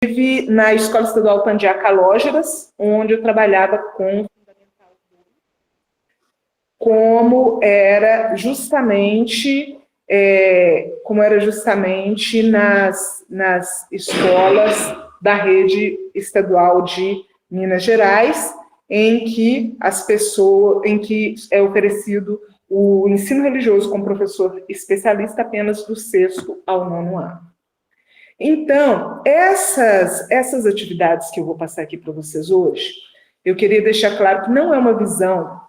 estive na Escola Estadual Pandiá Calógeras, onde eu trabalhava com como era justamente nas escolas da rede estadual de Minas Gerais, em que é oferecido o ensino religioso com professor especialista apenas do 6º ao 9º ano. Então, essas atividades que eu vou passar aqui para vocês hoje, eu queria deixar claro que não é uma visão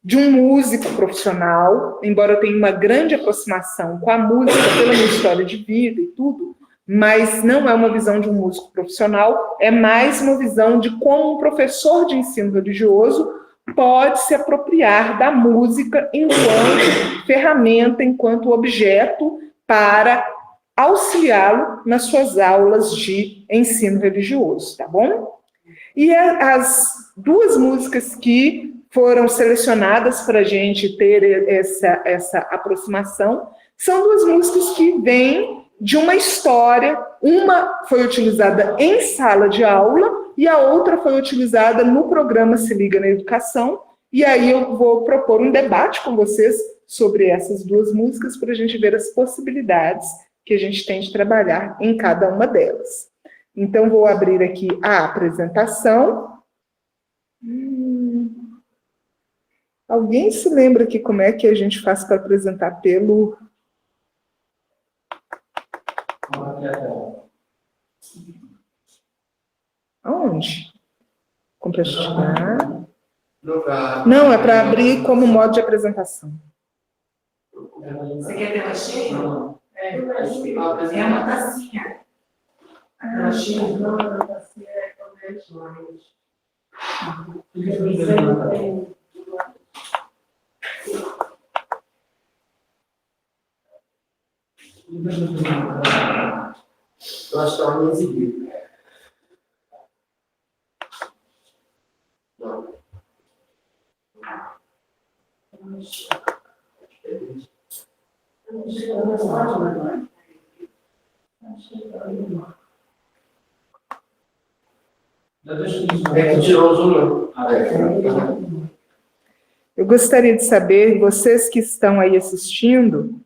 de um músico profissional, embora eu tenha uma grande aproximação com a música pela minha história de vida e tudo, mas não é uma visão de um músico profissional, é mais uma visão de como um professor de ensino religioso pode se apropriar da música enquanto ferramenta, enquanto objeto para auxiliá-lo nas suas aulas de ensino religioso, tá bom? E as duas músicas que foram selecionadas para a gente ter essa aproximação são duas músicas que vêm de uma história. Uma foi utilizada em sala de aula e a outra foi utilizada no programa Se Liga na Educação. E aí eu vou propor um debate com vocês sobre essas duas músicas para a gente ver as possibilidades que a gente tem de trabalhar em cada uma delas. Então, vou abrir aqui a apresentação. Alguém se lembra aqui como é que a gente faz para apresentar pelo... Aonde? Compartilhar. Não, é para abrir como modo de apresentação. Você quer tela cheia? Não. É uma tacinha. Tela cheia? Não, a tacinha é com 10 lines. Eu acho que ela não exibiu. Não. Eu gostaria de saber, vocês que estão aí assistindo,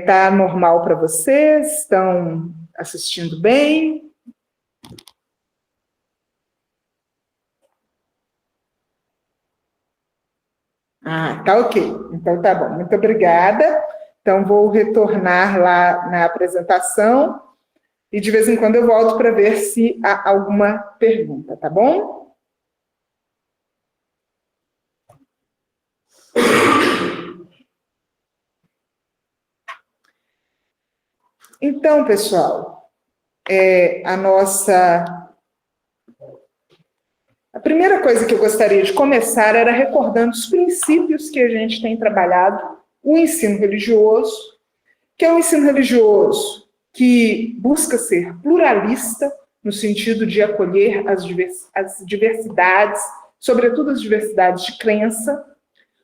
tá normal para vocês? Estão assistindo bem? Tá ok. Então tá bom. Muito obrigada. Então vou retornar lá na apresentação e de vez em quando eu volto para ver se há alguma pergunta, tá bom? Então, pessoal, a primeira coisa que eu gostaria de começar era recordando os princípios que a gente tem trabalhado, o ensino religioso, que é um ensino religioso que busca ser pluralista, no sentido de acolher as diversidades, sobretudo as diversidades de crença,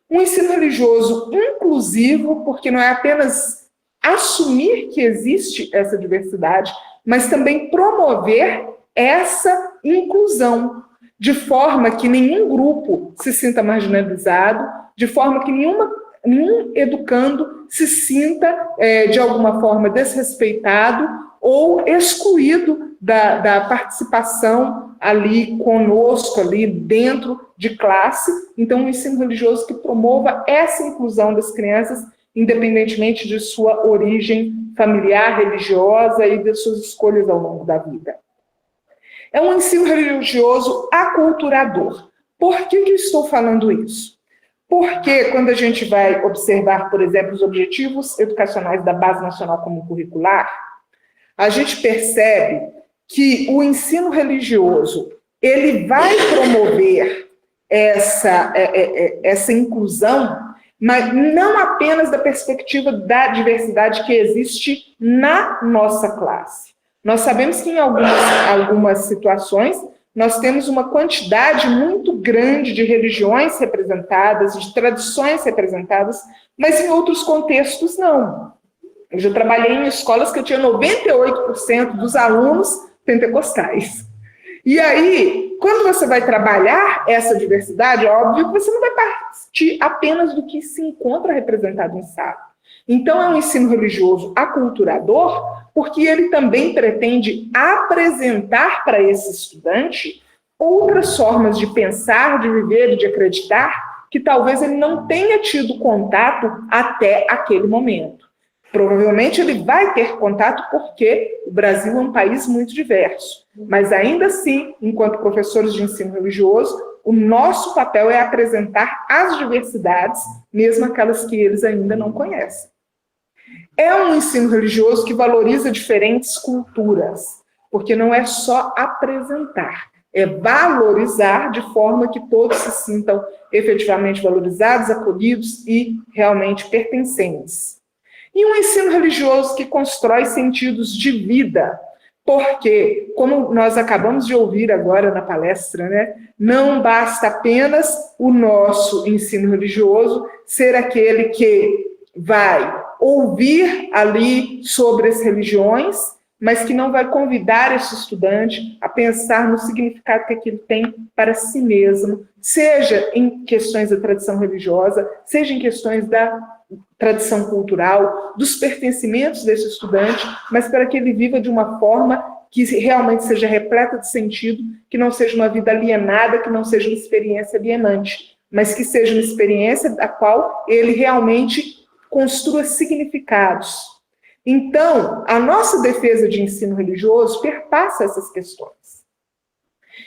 um ensino religioso inclusivo, porque não é apenas assumir que existe essa diversidade, mas também promover essa inclusão, de forma que nenhum grupo se sinta marginalizado, de forma que nenhum educando se sinta, de alguma forma, desrespeitado ou excluído da participação ali conosco, ali dentro de classe. Então, um ensino religioso que promova essa inclusão das crianças, independentemente de sua origem familiar, religiosa e das suas escolhas ao longo da vida. É um ensino religioso aculturador. Por que eu estou falando isso? Porque quando a gente vai observar, por exemplo, os objetivos educacionais da Base Nacional Comum Curricular, a gente percebe que o ensino religioso ele vai promover essa inclusão, mas não apenas da perspectiva da diversidade que existe na nossa classe. Nós sabemos que em algumas situações nós temos uma quantidade muito grande de religiões representadas, de tradições representadas, mas em outros contextos não. Eu já trabalhei em escolas que eu tinha 98% dos alunos pentecostais. E aí, quando você vai trabalhar essa diversidade, é óbvio que você não vai partir apenas do que se encontra representado em sala. Então, é um ensino religioso aculturador, porque ele também pretende apresentar para esse estudante outras formas de pensar, de viver e de acreditar, que talvez ele não tenha tido contato até aquele momento. Provavelmente ele vai ter contato porque o Brasil é um país muito diverso. Mas ainda assim, enquanto professores de ensino religioso, o nosso papel é apresentar as diversidades, mesmo aquelas que eles ainda não conhecem. É um ensino religioso que valoriza diferentes culturas, porque não é só apresentar, é valorizar de forma que todos se sintam efetivamente valorizados, acolhidos e realmente pertencentes. E um ensino religioso que constrói sentidos de vida, porque, como nós acabamos de ouvir agora na palestra, né, não basta apenas o nosso ensino religioso ser aquele que vai ouvir ali sobre as religiões, mas que não vai convidar esse estudante a pensar no significado que aquilo tem para si mesmo, seja em questões da tradição religiosa, seja em questões da tradição cultural, dos pertencimentos desse estudante, mas para que ele viva de uma forma que realmente seja repleta de sentido, que não seja uma vida alienada, que não seja uma experiência alienante, mas que seja uma experiência da qual ele realmente construa significados. Então, a nossa defesa de ensino religioso perpassa essas questões.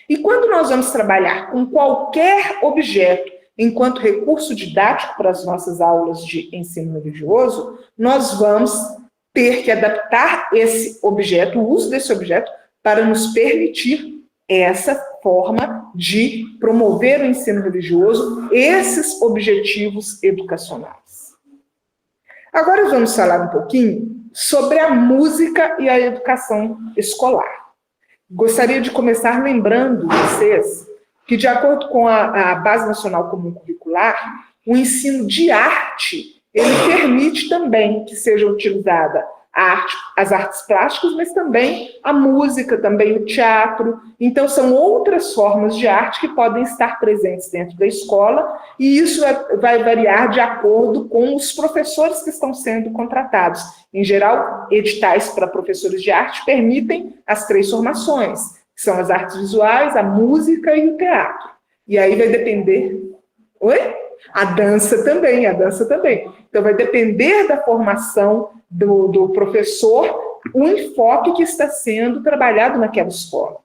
E quando nós vamos trabalhar com qualquer objeto enquanto recurso didático para as nossas aulas de ensino religioso, nós vamos ter que adaptar esse objeto, o uso desse objeto, para nos permitir essa forma de promover o ensino religioso, esses objetivos educacionais. Agora vamos falar um pouquinho sobre a música e a educação escolar. Gostaria de começar lembrando vocês que, de acordo com a Base Nacional Comum Curricular, o ensino de arte, ele permite também que seja utilizada as artes plásticas, mas também a música, também o teatro. Então, são outras formas de arte que podem estar presentes dentro da escola, e isso vai variar de acordo com os professores que estão sendo contratados. Em geral, editais para professores de arte permitem as 3 formações, que são as artes visuais, a música e o teatro. E aí vai depender... Oi? A dança também. Então, vai depender da formação do professor, o enfoque que está sendo trabalhado naquela escola.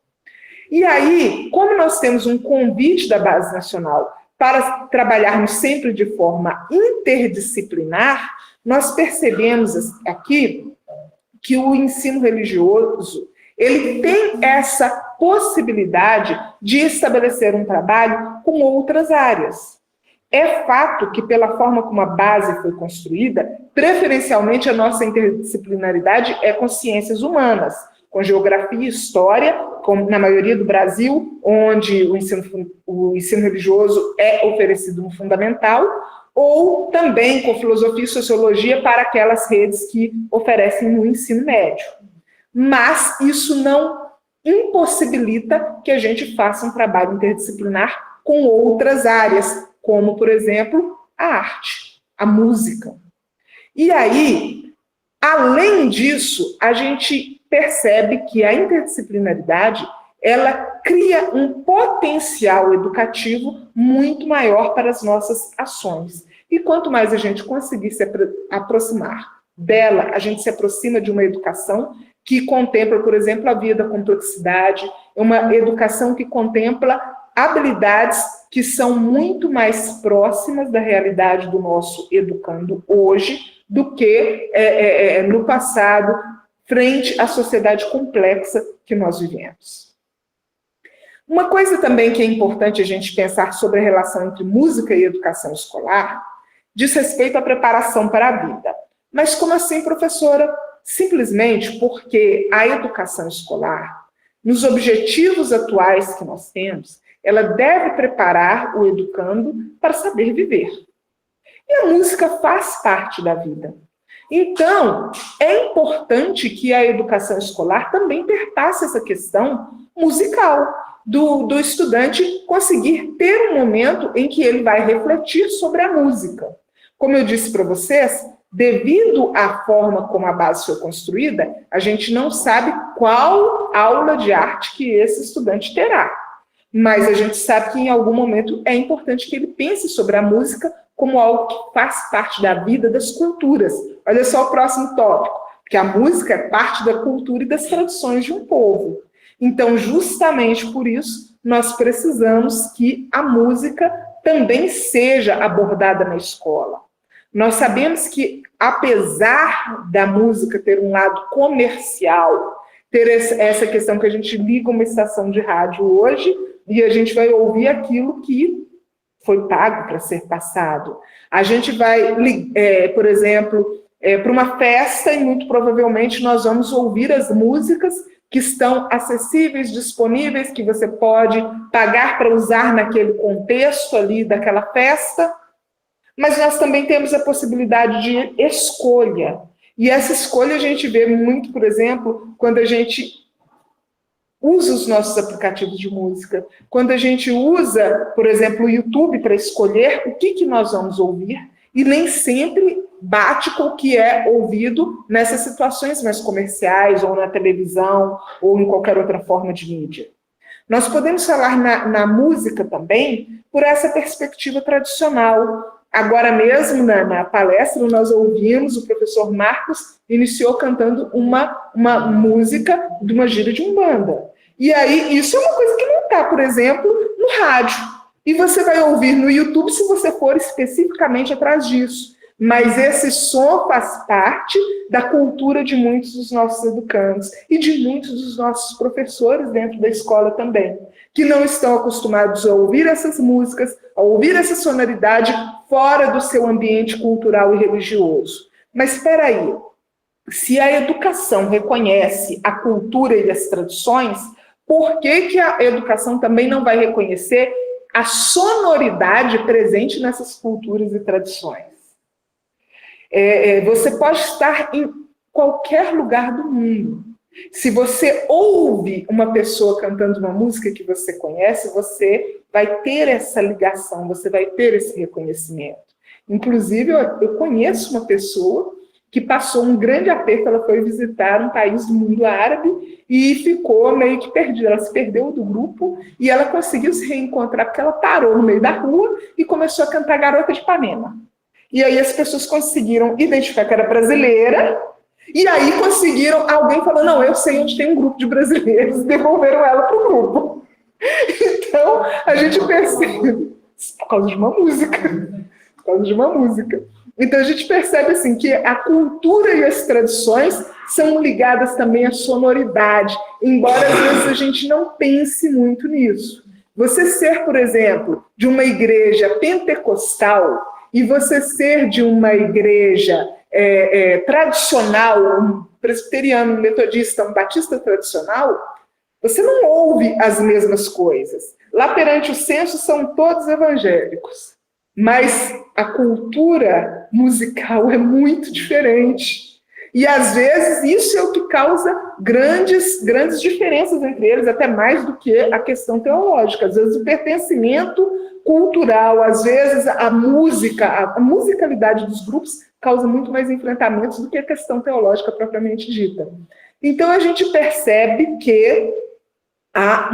E aí, como nós temos um convite da Base Nacional para trabalharmos sempre de forma interdisciplinar, nós percebemos aqui que o ensino religioso, ele tem essa possibilidade de estabelecer um trabalho com outras áreas. É fato que, pela forma como a base foi construída, preferencialmente a nossa interdisciplinaridade é com ciências humanas, com geografia e história, como na maioria do Brasil, onde o ensino religioso é oferecido no fundamental, ou também com filosofia e sociologia para aquelas redes que oferecem no ensino médio. Mas isso não impossibilita que a gente faça um trabalho interdisciplinar com outras áreas, como, por exemplo, a arte, a música. E aí, além disso, a gente percebe que a interdisciplinaridade, ela cria um potencial educativo muito maior para as nossas ações. E quanto mais a gente conseguir se aproximar dela, a gente se aproxima de uma educação que contempla, por exemplo, a via da complexidade, uma educação que contempla habilidades que são muito mais próximas da realidade do nosso educando hoje do que no passado, frente à sociedade complexa que nós vivemos. Uma coisa também que é importante a gente pensar sobre a relação entre música e educação escolar diz respeito à preparação para a vida. Mas como assim, professora? Simplesmente porque a educação escolar, nos objetivos atuais que nós temos, ela deve preparar o educando para saber viver. E a música faz parte da vida. Então, é importante que a educação escolar também perpasse essa questão musical, do estudante conseguir ter um momento em que ele vai refletir sobre a música. Como eu disse para vocês, devido à forma como a base foi construída, a gente não sabe qual aula de arte que esse estudante terá. Mas a gente sabe que em algum momento é importante que ele pense sobre a música como algo que faz parte da vida das culturas. Olha só o próximo tópico, que a música é parte da cultura e das tradições de um povo. Então, justamente por isso, nós precisamos que a música também seja abordada na escola. Nós sabemos que, apesar da música ter um lado comercial, ter essa questão que a gente liga uma estação de rádio hoje e a gente vai ouvir aquilo que foi pago para ser passado. A gente vai, por exemplo, para uma festa e muito provavelmente nós vamos ouvir as músicas que estão acessíveis, disponíveis, que você pode pagar para usar naquele contexto ali daquela festa, mas nós também temos a possibilidade de escolha. E essa escolha a gente vê muito, por exemplo, quando a gente usa os nossos aplicativos de música, quando a gente usa, por exemplo, o YouTube para escolher o que nós vamos ouvir, e nem sempre bate com o que é ouvido nessas situações mais comerciais, ou na televisão, ou em qualquer outra forma de mídia. Nós podemos falar na música também por essa perspectiva tradicional. Agora mesmo, na palestra, nós ouvimos o professor Marcos iniciou cantando uma música de uma gira de Umbanda. E aí, isso é uma coisa que não está, por exemplo, no rádio. E você vai ouvir no YouTube se você for especificamente atrás disso. Mas esse som faz parte da cultura de muitos dos nossos educandos e de muitos dos nossos professores dentro da escola também, que não estão acostumados a ouvir essas músicas, a ouvir essa sonoridade fora do seu ambiente cultural e religioso. Mas espera aí, se a educação reconhece a cultura e as tradições, por que a educação também não vai reconhecer a sonoridade presente nessas culturas e tradições? Você pode estar em qualquer lugar do mundo. Se você ouve uma pessoa cantando uma música que você conhece, você vai ter essa ligação, você vai ter esse reconhecimento. Inclusive, eu conheço uma pessoa que passou um grande aperto, ela foi visitar um país do mundo árabe e ficou meio que perdida, ela se perdeu do grupo e ela conseguiu se reencontrar porque ela parou no meio da rua e começou a cantar Garota de Ipanema. E aí as pessoas conseguiram identificar que era brasileira, e aí conseguiram, alguém falou, não, eu sei onde tem um grupo de brasileiros, e devolveram ela para o grupo. Então, a gente percebe, por causa de uma música, Então, a gente percebe assim, que a cultura e as tradições são ligadas também à sonoridade, embora às vezes a gente não pense muito nisso. Você ser, por exemplo, de uma igreja pentecostal, e você ser de uma igreja tradicional, um presbiteriano, um metodista, um batista tradicional, você não ouve as mesmas coisas. Lá perante o censo são todos evangélicos, mas a cultura musical é muito diferente. E às vezes isso é o que causa grandes diferenças entre eles, até mais do que a questão teológica. Às vezes o pertencimento cultural, às vezes a musicalidade dos grupos causa muito mais enfrentamentos do que a questão teológica propriamente dita. Então a gente percebe que há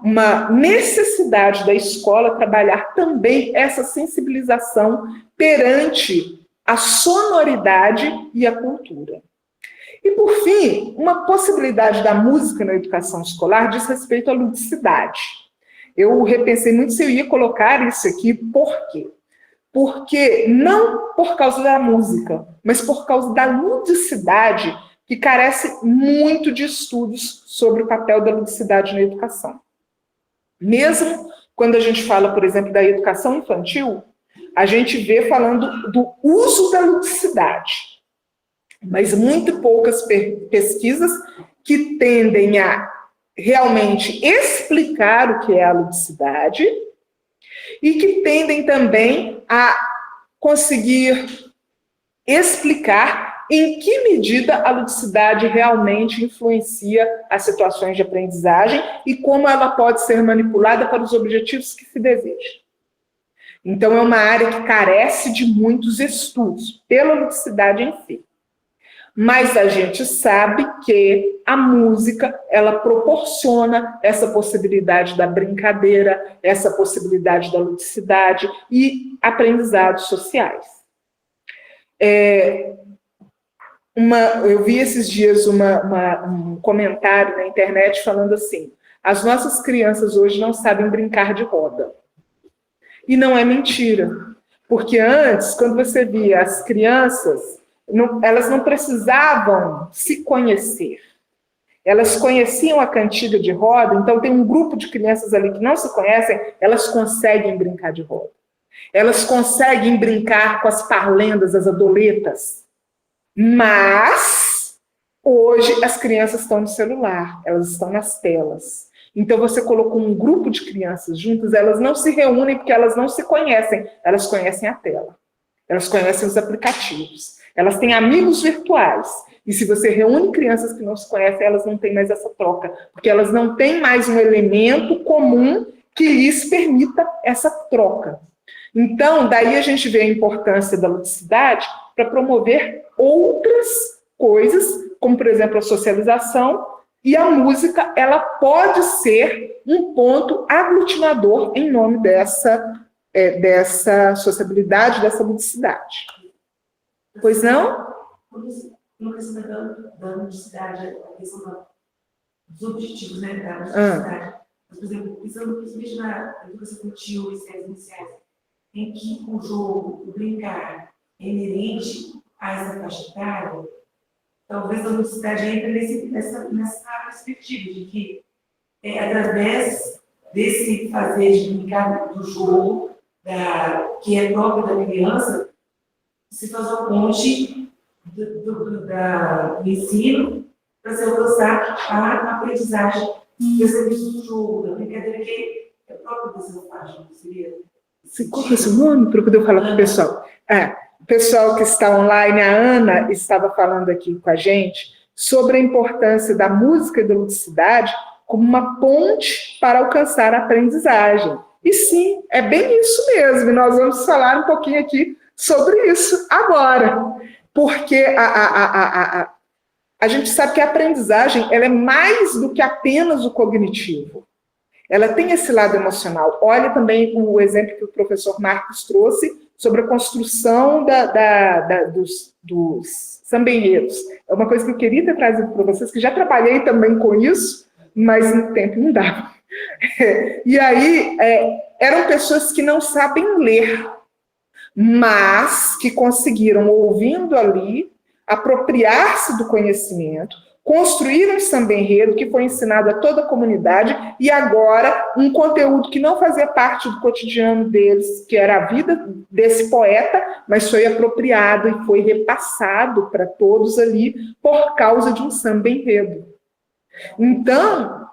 uma necessidade da escola trabalhar também essa sensibilização perante a sonoridade e a cultura. E, por fim, uma possibilidade da música na educação escolar diz respeito à ludicidade. Eu repensei muito se eu ia colocar isso aqui, por quê? Porque não por causa da música, mas por causa da ludicidade, que carece muito de estudos sobre o papel da ludicidade na educação. Mesmo quando a gente fala, por exemplo, da educação infantil, a gente vê falando do uso da ludicidade, mas muito poucas pesquisas que tendem a realmente explicar o que é a ludicidade e que tendem também a conseguir explicar em que medida a ludicidade realmente influencia as situações de aprendizagem e como ela pode ser manipulada para os objetivos que se desejam. Então, é uma área que carece de muitos estudos pela ludicidade em si. Mas a gente sabe que a música, ela proporciona essa possibilidade da brincadeira, essa possibilidade da ludicidade e aprendizados sociais. Eu vi esses dias um comentário na internet falando assim: as nossas crianças hoje não sabem brincar de roda. E não é mentira, porque antes, quando você via as crianças, elas não precisavam se conhecer. Elas conheciam a cantiga de roda, então tem um grupo de crianças ali que não se conhecem, elas conseguem brincar de roda. Elas conseguem brincar com as parlendas, as adoletas. Mas, hoje, as crianças estão no celular, elas estão nas telas. Então, você colocou um grupo de crianças juntas, elas não se reúnem porque elas não se conhecem, elas conhecem a tela. Elas conhecem os aplicativos. Elas têm amigos virtuais. E se você reúne crianças que não se conhecem, elas não têm mais essa troca, porque elas não têm mais um elemento comum que lhes permita essa troca. Então, daí a gente vê a importância da ludicidade para promover outras coisas, como, por exemplo, a socialização, e a música, ela pode ser um ponto aglutinador em nome dessa sociabilidade, dessa ludicidade. Pois não? Uma questão da ludicidade, a questão dos objetivos, né, da ludicidade. Por exemplo, pensando principalmente na educação infantil e séries iniciais, em que o jogo, o brincar, é inerente a essa faixa etária, talvez a ludicidade entre nessa perspectiva de que através desse fazer de brincar do jogo, que é próprio da criança, se faz uma ponte do ensino para se alcançar a aprendizagem do serviço do jogo, da brincadeira que é própria dessa faixa, não seria? Qual é o seu nome para eu poder falar para o pessoal? O pessoal que está online, a Ana estava falando aqui com a gente sobre a importância da música e da ludicidade como uma ponte para alcançar a aprendizagem. E sim, é bem isso mesmo, e nós vamos falar um pouquinho aqui sobre isso agora, porque a gente sabe que a aprendizagem ela é mais do que apenas o cognitivo. Ela tem esse lado emocional. Olha também o exemplo que o professor Marcos trouxe sobre a construção dos samba-enredos. É uma coisa que eu queria ter trazido para vocês, que já trabalhei também com isso, mas no tempo não dava. E aí, eram pessoas que não sabem ler, mas que conseguiram, ouvindo ali, apropriar-se do conhecimento, construir um samba-enredo que foi ensinado a toda a comunidade e agora um conteúdo que não fazia parte do cotidiano deles, que era a vida desse poeta, mas foi apropriado e foi repassado para todos ali por causa de um samba-enredo. Então,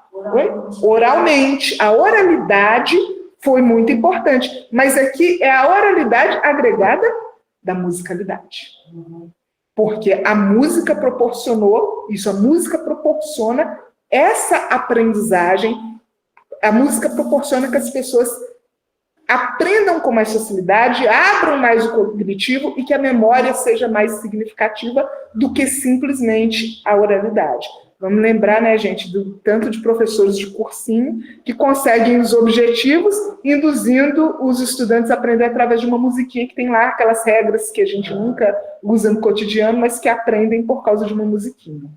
oralmente, a oralidade foi muito importante, mas aqui é a oralidade agregada da musicalidade. Porque a música proporcionou isso, a música proporciona essa aprendizagem, a música proporciona que as pessoas aprendam com mais facilidade, abram mais o cognitivo e que a memória seja mais significativa do que simplesmente a oralidade. Vamos lembrar, né, gente, do tanto de professores de cursinho que conseguem os objetivos, induzindo os estudantes a aprender através de uma musiquinha que tem lá aquelas regras que a gente nunca usa no cotidiano, mas que aprendem por causa de uma musiquinha.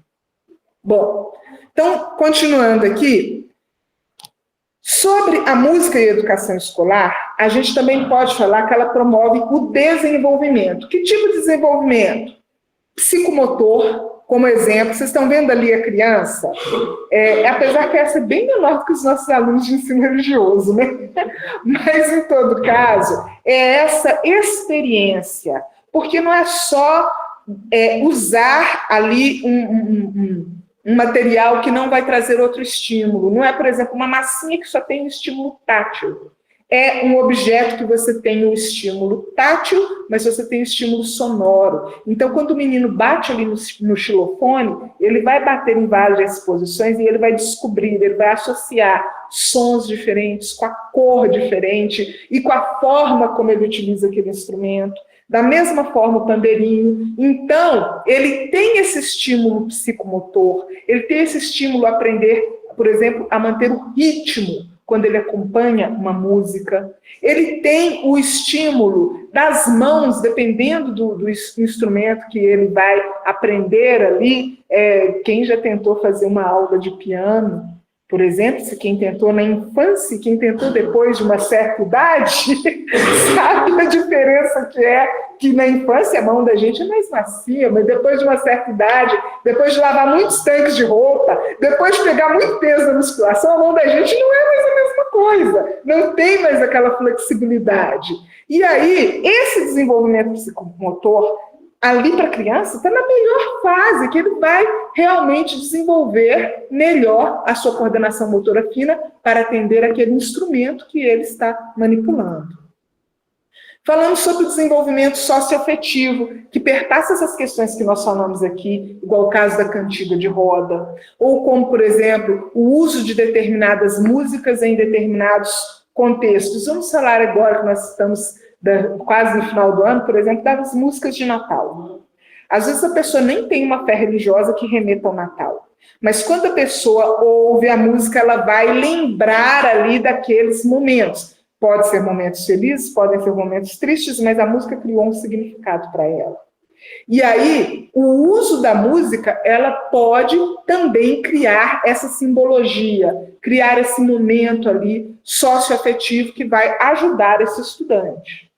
Bom, então, continuando aqui, sobre a música e a educação escolar, a gente também pode falar que ela promove o desenvolvimento. Que tipo de desenvolvimento? Psicomotor. Como exemplo, vocês estão vendo ali a criança, apesar que essa é bem menor do que os nossos alunos de ensino religioso, né? Mas, em todo caso, é essa experiência, porque não é só usar ali um material que não vai trazer outro estímulo, não é, por exemplo, uma massinha que só tem um estímulo tátil. É um objeto que você tem o estímulo tátil, mas você tem o estímulo sonoro. Então, quando o menino bate ali no xilofone, ele vai bater em várias posições e ele vai descobrir, ele vai associar sons diferentes, com a cor diferente e com a forma como ele utiliza aquele instrumento. Da mesma forma o pandeirinho. Então, ele tem esse estímulo psicomotor, ele tem esse estímulo a aprender, por exemplo, a manter o ritmo quando ele acompanha uma música. Ele tem o estímulo das mãos, dependendo do instrumento que ele vai aprender ali. Quem já tentou fazer uma aula de piano, por exemplo, se quem tentou na infância, quem tentou depois de uma certa idade, sabe a diferença que é que na infância a mão da gente é mais macia, mas depois de uma certa idade, depois de lavar muitos tanques de roupa, depois de pegar muito peso na musculação, a mão da gente não é mais a mesma coisa, não tem mais aquela flexibilidade. E aí, esse desenvolvimento psicomotor, ali para a criança, está na melhor fase, que ele vai realmente desenvolver melhor a sua coordenação motora fina para atender aquele instrumento que ele está manipulando. Falando sobre o desenvolvimento socioafetivo, que perpassa essas questões que nós falamos aqui, igual o caso da cantiga de roda, ou como, por exemplo, o uso de determinadas músicas em determinados contextos. Vamos falar agora que nós estamos quase no final do ano, por exemplo, das músicas de Natal. Às vezes a pessoa nem tem uma fé religiosa que remeta ao Natal, mas quando a pessoa ouve a música, ela vai lembrar ali daqueles momentos. Pode ser momentos felizes, podem ser momentos tristes, mas a música criou um significado para ela. E aí, o uso da música, ela pode também criar essa simbologia, criar esse momento ali socioafetivo que vai ajudar esse estudante.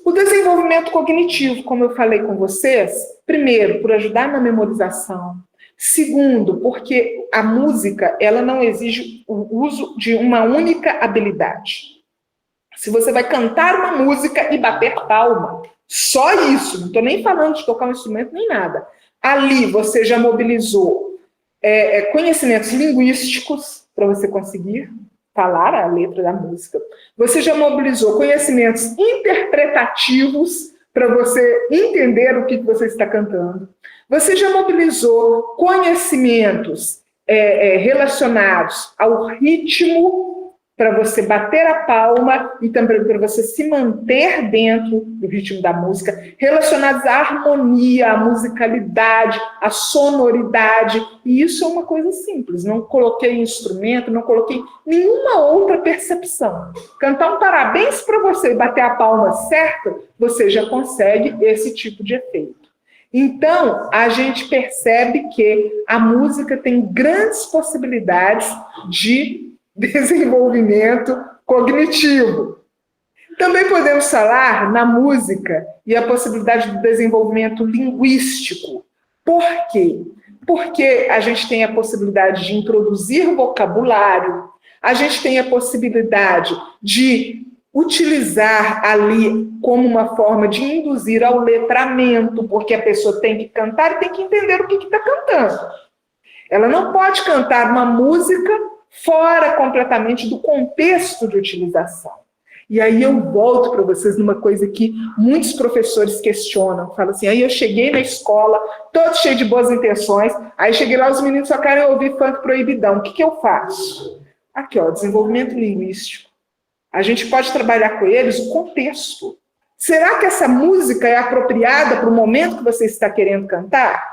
O desenvolvimento cognitivo, como eu falei com vocês, primeiro, por ajudar na memorização. Segundo, porque a música, ela não exige o uso de uma única habilidade. Se você vai cantar uma música e bater palma, só isso, não estou nem falando de tocar um instrumento nem nada. Ali você já mobilizou conhecimentos linguísticos para você conseguir falar a letra da música. Você já mobilizou conhecimentos interpretativos para você entender o que você está cantando. Você já mobilizou conhecimentos relacionados ao ritmo para você bater a palma e também para você se manter dentro do ritmo da música, relacionados à harmonia, à musicalidade, à sonoridade. E isso é uma coisa simples. Não coloquei instrumento, não coloquei nenhuma outra percepção. Cantar um parabéns para você e bater a palma certa, você já consegue esse tipo de efeito. Então, a gente percebe que a música tem grandes possibilidades de desenvolvimento cognitivo. Também podemos falar na música e a possibilidade do desenvolvimento linguístico. Por quê? Porque a gente tem a possibilidade de introduzir vocabulário, a gente tem a possibilidade de utilizar ali como uma forma de induzir ao letramento, porque a pessoa tem que cantar e tem que entender o que está cantando. Ela não pode cantar uma música fora completamente do contexto de utilização. E aí eu volto para vocês numa coisa que muitos professores questionam. Falam assim, aí eu cheguei na escola, todo cheio de boas intenções, aí cheguei lá, os meninos só querem ouvir funk proibidão. O que eu faço? Aqui, ó, desenvolvimento linguístico. A gente pode trabalhar com eles o contexto. Será que essa música é apropriada para o momento que você está querendo cantar?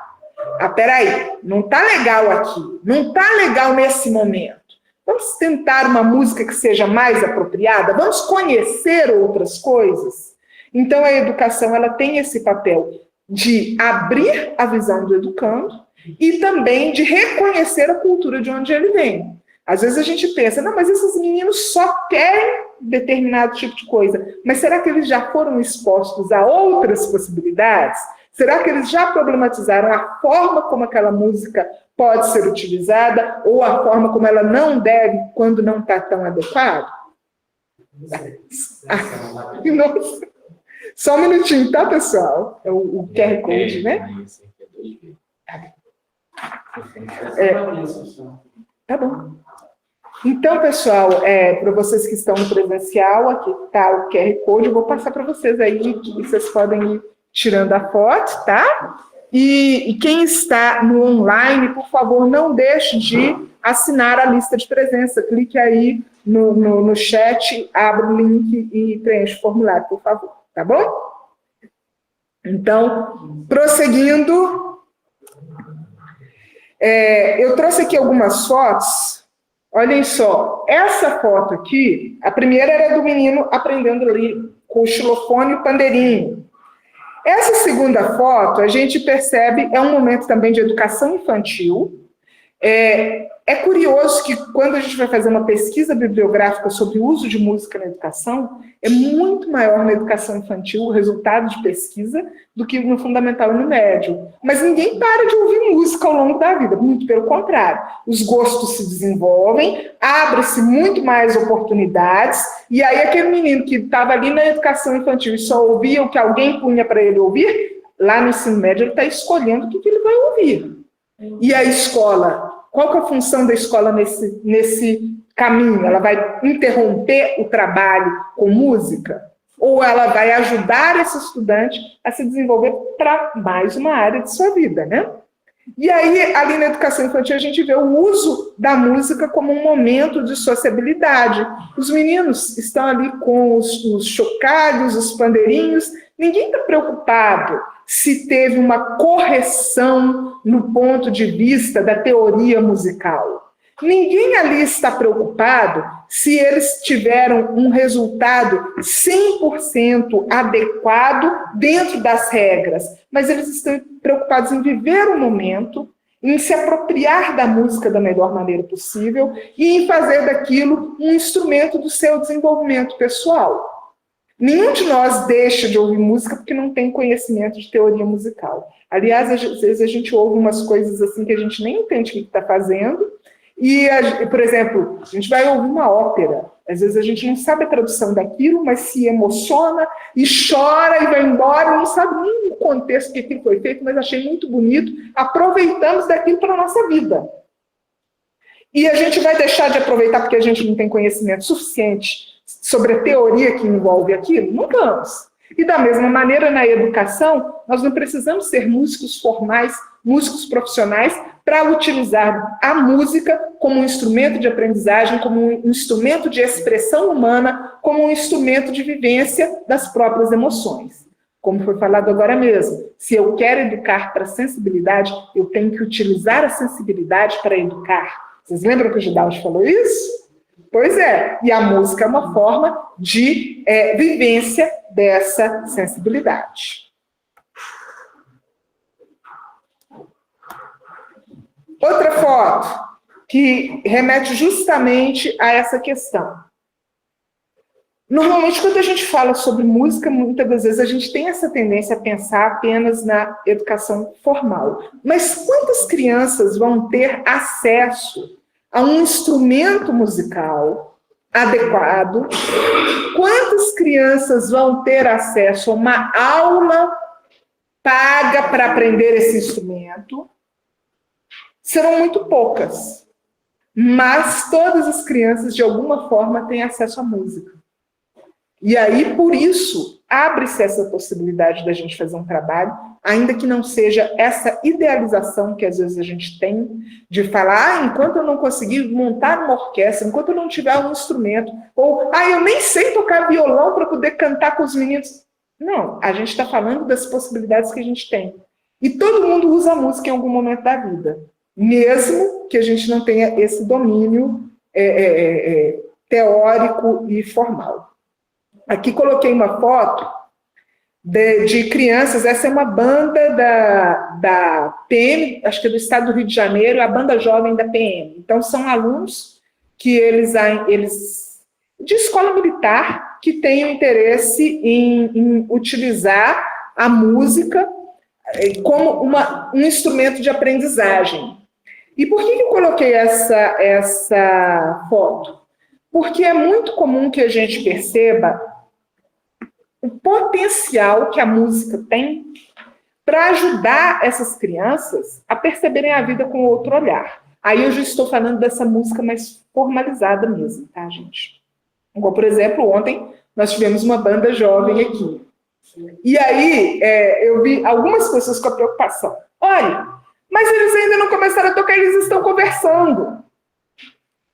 Ah, peraí, não está legal aqui, não está legal nesse momento. Vamos tentar uma música que seja mais apropriada? Vamos conhecer outras coisas? Então, a educação ela tem esse papel de abrir a visão do educando e também de reconhecer a cultura de onde ele vem. Às vezes a gente pensa, não, mas esses meninos só querem determinado tipo de coisa. Mas será que eles já foram expostos a outras possibilidades? Será que eles já problematizaram a forma como aquela música pode ser utilizada ou a forma como ela não deve quando não está tão adequado? Nossa. Só um minutinho, tá, pessoal? É o QR Code, né? Tá bom. Então, pessoal, para vocês que estão no presencial, aqui está o QR Code, eu vou passar para vocês aí, e vocês podem ir tirando a foto, tá? E quem está no online, por favor, não deixe de assinar a lista de presença. Clique aí no chat, abre o link e preenche o formulário, por favor, tá bom? Então, prosseguindo, eu trouxe aqui algumas fotos. Olhem só, essa foto aqui, a primeira era do menino aprendendo ali com o xilofone e o pandeirinho. Essa segunda foto, a gente percebe, é um momento também de educação infantil. É curioso que quando a gente vai fazer uma pesquisa bibliográfica sobre o uso de música na educação, é muito maior na educação infantil o resultado de pesquisa do que no fundamental e no médio. Mas ninguém para de ouvir música ao longo da vida, muito pelo contrário. Os gostos se desenvolvem, abre-se muito mais oportunidades, e aí aquele menino que estava ali na educação infantil e só ouvia o que alguém punha para ele ouvir, lá no ensino médio ele está escolhendo o que ele vai ouvir. E a escola, qual que é a função da escola nesse caminho? Ela vai interromper o trabalho com música? Ou ela vai ajudar esse estudante a se desenvolver para mais uma área de sua vida, né? E aí, ali na educação infantil, a gente vê o uso da música como um momento de sociabilidade. Os meninos estão ali com os chocalhos, os pandeirinhos, ninguém está preocupado se teve uma correção no ponto de vista da teoria musical. Ninguém ali está preocupado se eles tiveram um resultado 100% adequado dentro das regras, mas eles estão preocupados em viver o momento, em se apropriar da música da melhor maneira possível e em fazer daquilo um instrumento do seu desenvolvimento pessoal. Nenhum de nós deixa de ouvir música porque não tem conhecimento de teoria musical. Aliás, às vezes a gente ouve umas coisas assim que a gente nem entende o que está fazendo. E, por exemplo, a gente vai ouvir uma ópera. Às vezes a gente não sabe a tradução daquilo, mas se emociona e chora e vai embora, não sabe nem o contexto que aquilo foi feito, mas achei muito bonito. Aproveitamos daquilo para a nossa vida. E a gente vai deixar de aproveitar porque a gente não tem conhecimento suficiente sobre a teoria que envolve aquilo? Não vamos. E da mesma maneira, na educação, nós não precisamos ser músicos formais, músicos profissionais, para utilizar a música como um instrumento de aprendizagem, como um instrumento de expressão humana, como um instrumento de vivência das próprias emoções. Como foi falado agora mesmo, se eu quero educar para a sensibilidade, eu tenho que utilizar a sensibilidade para educar. Vocês lembram que o Gidaldi falou isso? Pois é, e a música é uma forma de vivência dessa sensibilidade. Outra foto que remete justamente a essa questão. Normalmente, quando a gente fala sobre música, muitas das vezes a gente tem essa tendência a pensar apenas na educação formal. Mas quantas crianças vão ter acesso a um instrumento musical adequado? Quantas crianças vão ter acesso a uma aula paga para aprender esse instrumento? Serão muito poucas. Mas todas as crianças, de alguma forma, têm acesso à música. E aí, por isso, abre-se essa possibilidade da gente fazer um trabalho, ainda que não seja essa idealização que às vezes a gente tem, de falar, enquanto eu não conseguir montar uma orquestra, enquanto eu não tiver um instrumento, ou, eu nem sei tocar violão para poder cantar com os meninos. Não, a gente está falando das possibilidades que a gente tem. E todo mundo usa a música em algum momento da vida, mesmo que a gente não tenha esse domínio teórico e formal. Aqui coloquei uma foto de crianças, essa é uma banda da PM, acho que é do estado do Rio de Janeiro, a banda jovem da PM. Então, são alunos que eles de escola militar, que têm o interesse em utilizar a música como um instrumento de aprendizagem. E por que eu coloquei essa foto? Porque é muito comum que a gente perceba o potencial que a música tem para ajudar essas crianças a perceberem a vida com outro olhar. Aí eu já estou falando dessa música mais formalizada mesmo, tá, gente? Igual, por exemplo, ontem nós tivemos uma banda jovem aqui. E aí eu vi algumas pessoas com a preocupação. Olha, mas eles ainda não começaram a tocar, eles estão conversando.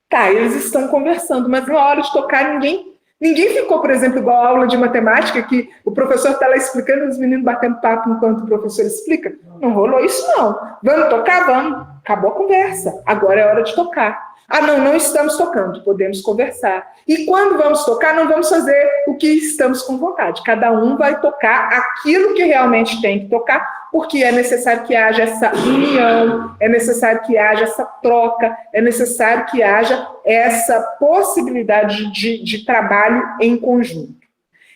Tá, eles estão conversando, mas na hora de tocar ninguém ficou, por exemplo, igual a aula de matemática, que o professor está lá explicando e os meninos batendo papo enquanto o professor explica. Não rolou isso, não. Vamos tocar? Vamos. Acabou a conversa. Agora é hora de tocar. Ah, não estamos tocando, podemos conversar. E quando vamos tocar, não vamos fazer o que estamos com vontade. Cada um vai tocar aquilo que realmente tem que tocar, porque é necessário que haja essa união, é necessário que haja essa troca, é necessário que haja essa possibilidade de trabalho em conjunto.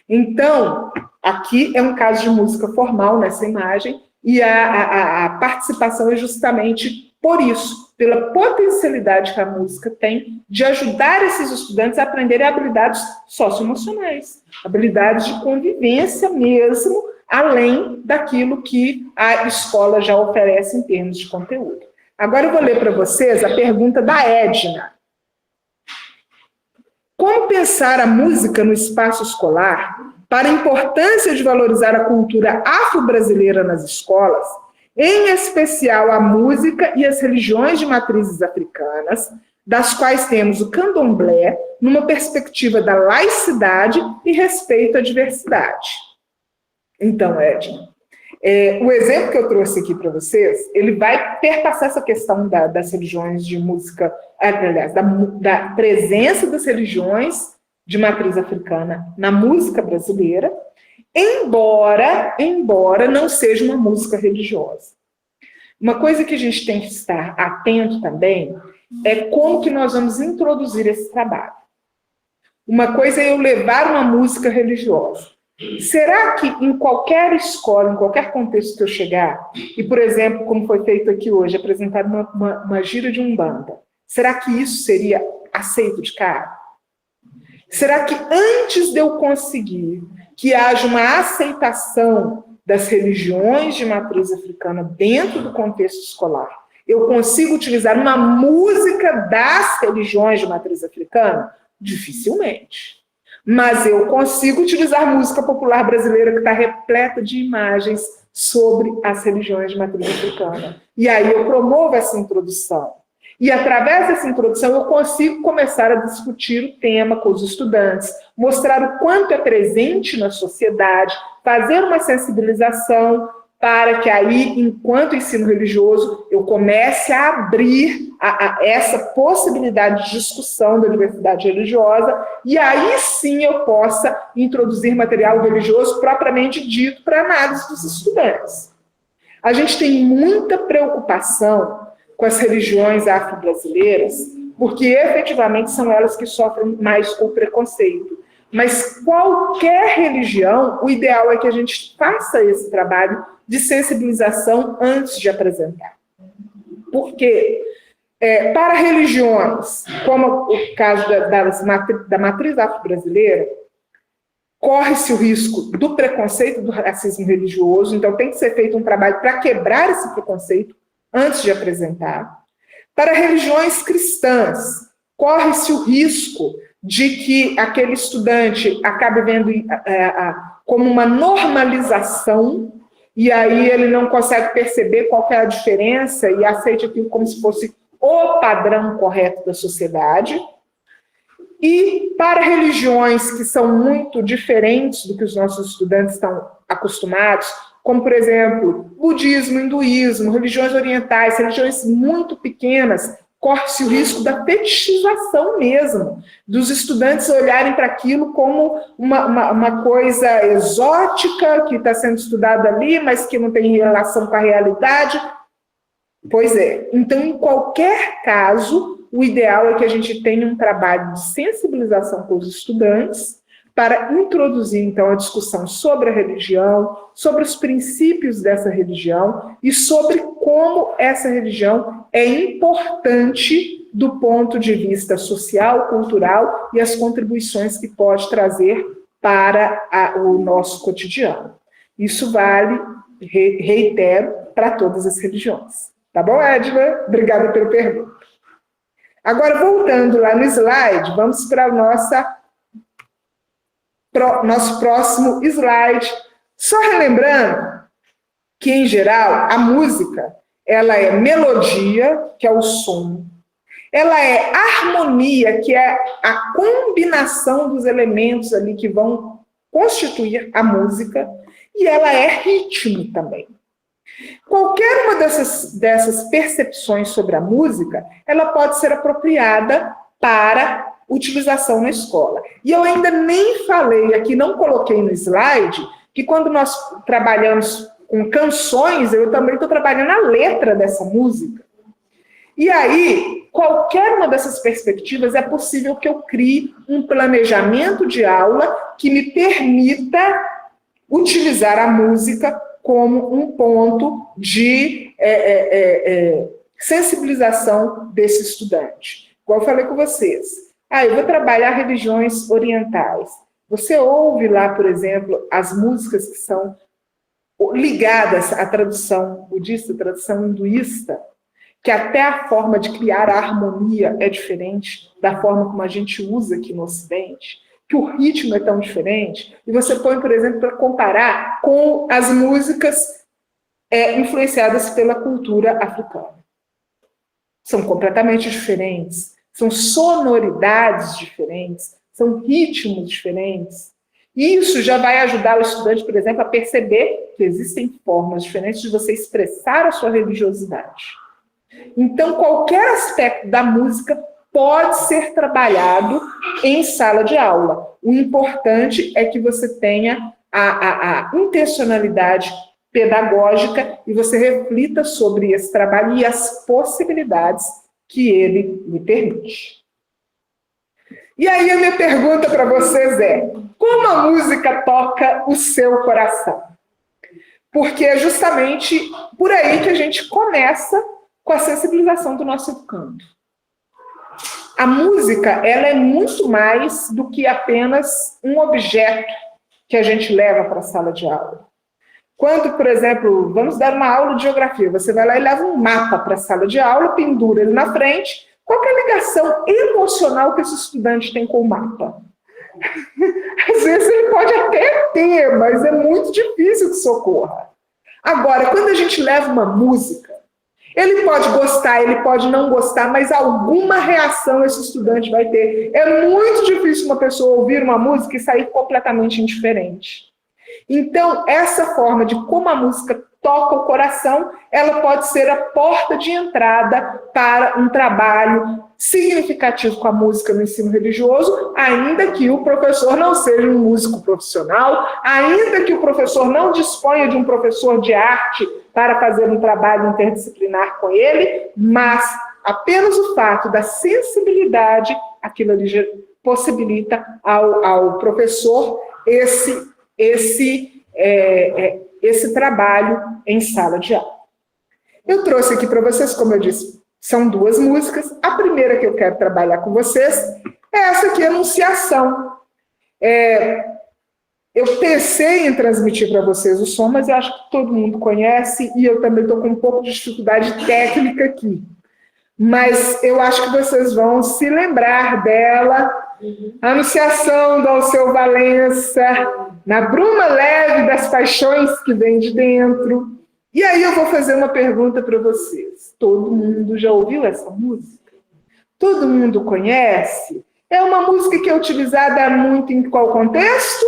Então, aqui é um caso de música formal nessa imagem, e a participação é justamente por isso, pela potencialidade que a música tem de ajudar esses estudantes a aprenderem habilidades socioemocionais, habilidades de convivência mesmo, além daquilo que a escola já oferece em termos de conteúdo. Agora eu vou ler para vocês a pergunta da Edna. Como pensar a música no espaço escolar para a importância de valorizar a cultura afro-brasileira nas escolas, em especial a música e as religiões de matrizes africanas, das quais temos o candomblé, numa perspectiva da laicidade e respeito à diversidade? Então, Edna, o exemplo que eu trouxe aqui para vocês, ele vai perpassar essa questão das religiões de música, aliás, da presença das religiões de matriz africana na música brasileira, embora não seja uma música religiosa. Uma coisa que a gente tem que estar atento também é como que nós vamos introduzir esse trabalho. Uma coisa é eu levar uma música religiosa. Será que em qualquer escola, em qualquer contexto que eu chegar, e, por exemplo, como foi feito aqui hoje, apresentar uma gira de Umbanda, será que isso seria aceito de cara? Será que antes de eu conseguir que haja uma aceitação das religiões de matriz africana dentro do contexto escolar, eu consigo utilizar uma música das religiões de matriz africana? Dificilmente. Mas eu consigo utilizar música popular brasileira que está repleta de imagens sobre as religiões de matriz africana. E aí eu promovo essa introdução. E através dessa introdução eu consigo começar a discutir o tema com os estudantes, mostrar o quanto é presente na sociedade, fazer uma sensibilização para que aí, enquanto ensino religioso, eu comece a abrir essa possibilidade de discussão da diversidade religiosa, e aí sim eu possa introduzir material religioso propriamente dito para análise dos estudantes. A gente tem muita preocupação com as religiões afro-brasileiras, porque efetivamente são elas que sofrem mais com o preconceito. Mas qualquer religião, o ideal é que a gente faça esse trabalho de sensibilização antes de apresentar. Porque para religiões, como o caso da matriz afro-brasileira, corre-se o risco do preconceito, do racismo religioso, então tem que ser feito um trabalho para quebrar esse preconceito antes de apresentar. Para religiões cristãs, corre-se o risco de que aquele estudante acabe vendo como uma normalização, e aí ele não consegue perceber qual é a diferença e aceite aquilo como se fosse o padrão correto da sociedade. E para religiões que são muito diferentes do que os nossos estudantes estão acostumados, como, por exemplo, budismo, hinduísmo, religiões orientais, religiões muito pequenas, corre-se o risco da fetichização mesmo, dos estudantes olharem para aquilo como uma coisa exótica, que está sendo estudada ali, mas que não tem relação com a realidade. Pois é. Então, em qualquer caso, o ideal é que a gente tenha um trabalho de sensibilização com os estudantes, para introduzir, então, a discussão sobre a religião, sobre os princípios dessa religião e sobre como essa religião é importante do ponto de vista social, cultural e as contribuições que pode trazer para o nosso cotidiano. Isso vale, reitero, para todas as religiões. Tá bom, Edna? Obrigada pela pergunta. Agora, voltando lá no slide, vamos para nosso próximo slide. Só relembrando que, em geral, a música, ela é melodia, que é o som. Ela é harmonia, que é a combinação dos elementos ali que vão constituir a música. E ela é ritmo também. Qualquer uma dessas percepções sobre a música, ela pode ser apropriada para utilização na escola. E eu ainda nem falei aqui, não coloquei no slide, que quando nós trabalhamos com canções, eu também estou trabalhando a letra dessa música. E aí, qualquer uma dessas perspectivas, é possível que eu crie um planejamento de aula que me permita utilizar a música como um ponto de sensibilização desse estudante. Igual eu falei com vocês. Eu vou trabalhar religiões orientais. Você ouve lá, por exemplo, as músicas que são ligadas à tradição budista, tradição hinduísta, que até a forma de criar a harmonia é diferente da forma como a gente usa aqui no Ocidente, que o ritmo é tão diferente, e você põe, por exemplo, para comparar com as músicas influenciadas pela cultura africana. São completamente diferentes, são sonoridades diferentes, são ritmos diferentes. E isso já vai ajudar o estudante, por exemplo, a perceber que existem formas diferentes de você expressar a sua religiosidade. Então, qualquer aspecto da música pode ser trabalhado em sala de aula. O importante é que você tenha a intencionalidade pedagógica e você reflita sobre esse trabalho e as possibilidades que ele lhe permite. E aí a minha pergunta para vocês é: como a música toca o seu coração? Porque é justamente por aí que a gente começa com a sensibilização do nosso educando. A música, ela é muito mais do que apenas um objeto que a gente leva para a sala de aula. Quando, por exemplo, vamos dar uma aula de geografia, você vai lá e leva um mapa para a sala de aula, pendura ele na frente. Qual que é a ligação emocional que esse estudante tem com o mapa? Às vezes ele pode até ter, mas é muito difícil que socorra. Agora, quando a gente leva uma música, ele pode gostar, ele pode não gostar, mas alguma reação esse estudante vai ter. É muito difícil uma pessoa ouvir uma música e sair completamente indiferente. Então, essa forma de como a música toca o coração, ela pode ser a porta de entrada para um trabalho significativo com a música no ensino religioso, ainda que o professor não seja um músico profissional, ainda que o professor não disponha de um professor de arte para fazer um trabalho interdisciplinar com ele, mas apenas o fato da sensibilidade, aquilo ali possibilita ao professor esse trabalho em sala de aula. Eu trouxe aqui para vocês, como eu disse, são duas músicas. A primeira que eu quero trabalhar com vocês é essa aqui, Anunciação. Eu pensei em transmitir para vocês o som, mas eu acho que todo mundo conhece e eu também estou com um pouco de dificuldade técnica aqui. Mas eu acho que vocês vão se lembrar dela. Anunciação do Alceu Valença, na bruma leve das paixões que vem de dentro. E aí eu vou fazer uma pergunta para vocês. Todo mundo já ouviu essa música? Todo mundo conhece? É uma música que é utilizada muito em qual contexto?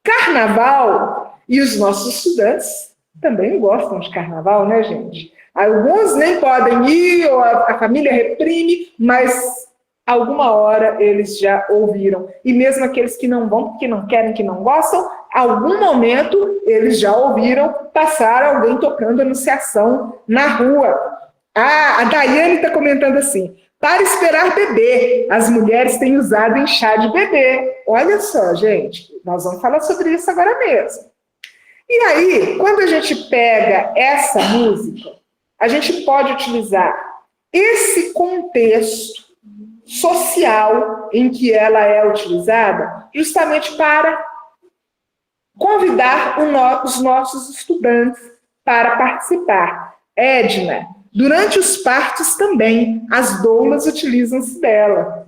Carnaval. E os nossos estudantes também gostam de carnaval, né, gente? Alguns nem podem ir, ou a família reprime, mas alguma hora eles já ouviram. E mesmo aqueles que não vão, porque não querem, que não gostam, algum momento eles já ouviram passar alguém tocando Anunciação na rua. A Daiane está comentando assim: para esperar bebê, as mulheres têm usado em chá de bebê. Olha só, gente, nós vamos falar sobre isso agora mesmo. E aí, quando a gente pega essa música, a gente pode utilizar esse contexto social em que ela é utilizada justamente para convidar os nossos estudantes para participar. Edna, durante os partos também, as doulas utilizam-se dela.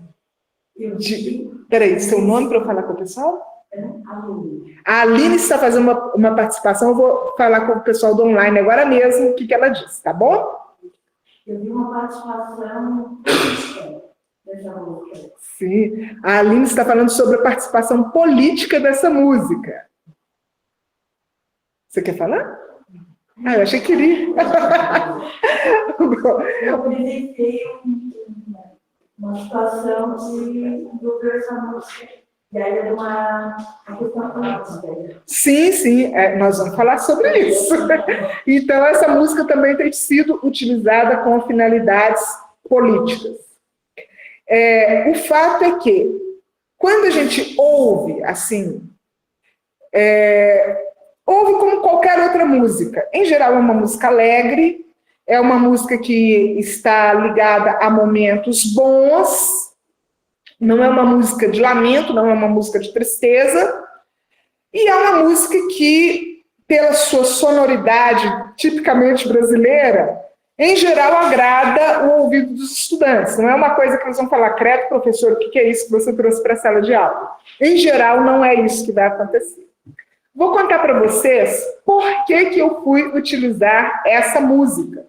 Peraí, seu nome para eu falar com o pessoal? A Aline está fazendo uma participação, eu vou falar com o pessoal do online agora mesmo o que ela disse, tá bom? Eu vi uma participação dessa música. Sim, a Aline está falando sobre a participação política dessa música. Você quer falar? Ah, eu achei que queria. Eu apresentei uma situação de envolver essa música. E aí é uma questão política. Sim, nós vamos falar sobre isso. Então, essa música também tem sido utilizada com finalidades políticas. O fato é que, quando a gente ouve, assim, ouve como qualquer outra música. Em geral, é uma música alegre, é uma música que está ligada a momentos bons, não é uma música de lamento, não é uma música de tristeza, e é uma música que, pela sua sonoridade tipicamente brasileira, em geral agrada o ouvido dos estudantes. Não é uma coisa que eles vão falar, credo, professor, o que é isso que você trouxe para a sala de aula? Em geral, não é isso que vai acontecer. Vou contar para vocês por que eu fui utilizar essa música.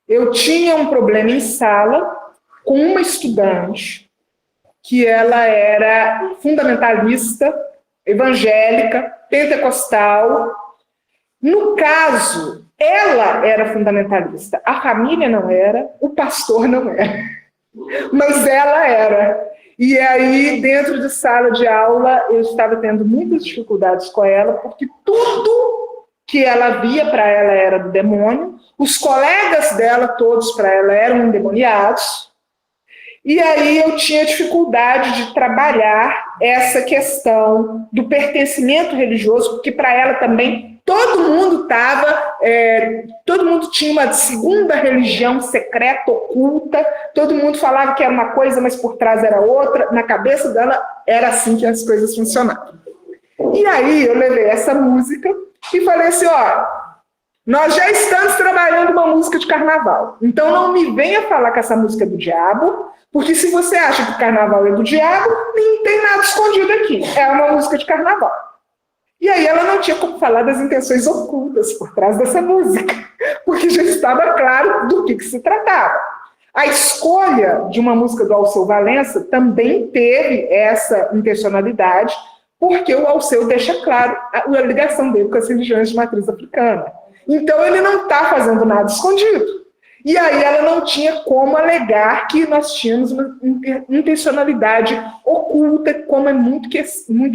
Eu tinha um problema em sala com uma estudante que ela era fundamentalista, evangélica, pentecostal. No caso, ela era fundamentalista, a família não era, o pastor não era, mas ela era. E aí, dentro de sala de aula, eu estava tendo muitas dificuldades com ela, porque tudo que ela via para ela era do demônio, os colegas dela, todos para ela, eram endemoniados. E aí eu tinha dificuldade de trabalhar essa questão do pertencimento religioso, porque para ela também todo mundo tinha uma segunda religião secreta, oculta, todo mundo falava que era uma coisa, mas por trás era outra. Na cabeça dela era assim que as coisas funcionavam. E aí eu levei essa música e falei assim, nós já estamos trabalhando uma música de carnaval, então não me venha falar que essa música é do diabo, porque se você acha que o carnaval é do diabo, nem tem nada escondido aqui, é uma música de carnaval. E aí ela não tinha como falar das intenções ocultas por trás dessa música, porque já estava claro do que se tratava. A escolha de uma música do Alceu Valença também teve essa intencionalidade, porque o Alceu deixa claro a ligação dele com as religiões de matriz africana. Então, ele não está fazendo nada escondido. E aí ela não tinha como alegar que nós tínhamos uma intencionalidade oculta, como é muito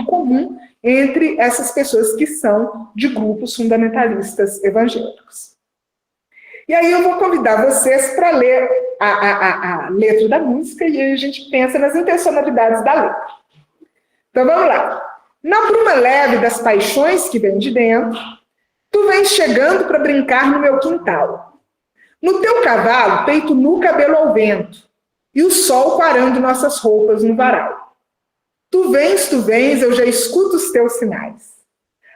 comum entre essas pessoas que são de grupos fundamentalistas evangélicos. E aí eu vou convidar vocês para ler a letra da música e aí a gente pensa nas intencionalidades da letra. Então, vamos lá. Na bruma leve das paixões que vem de dentro, tu vens chegando para brincar no meu quintal. No teu cavalo, peito nu, cabelo ao vento, e o sol quarando nossas roupas no varal. Tu vens, eu já escuto os teus sinais.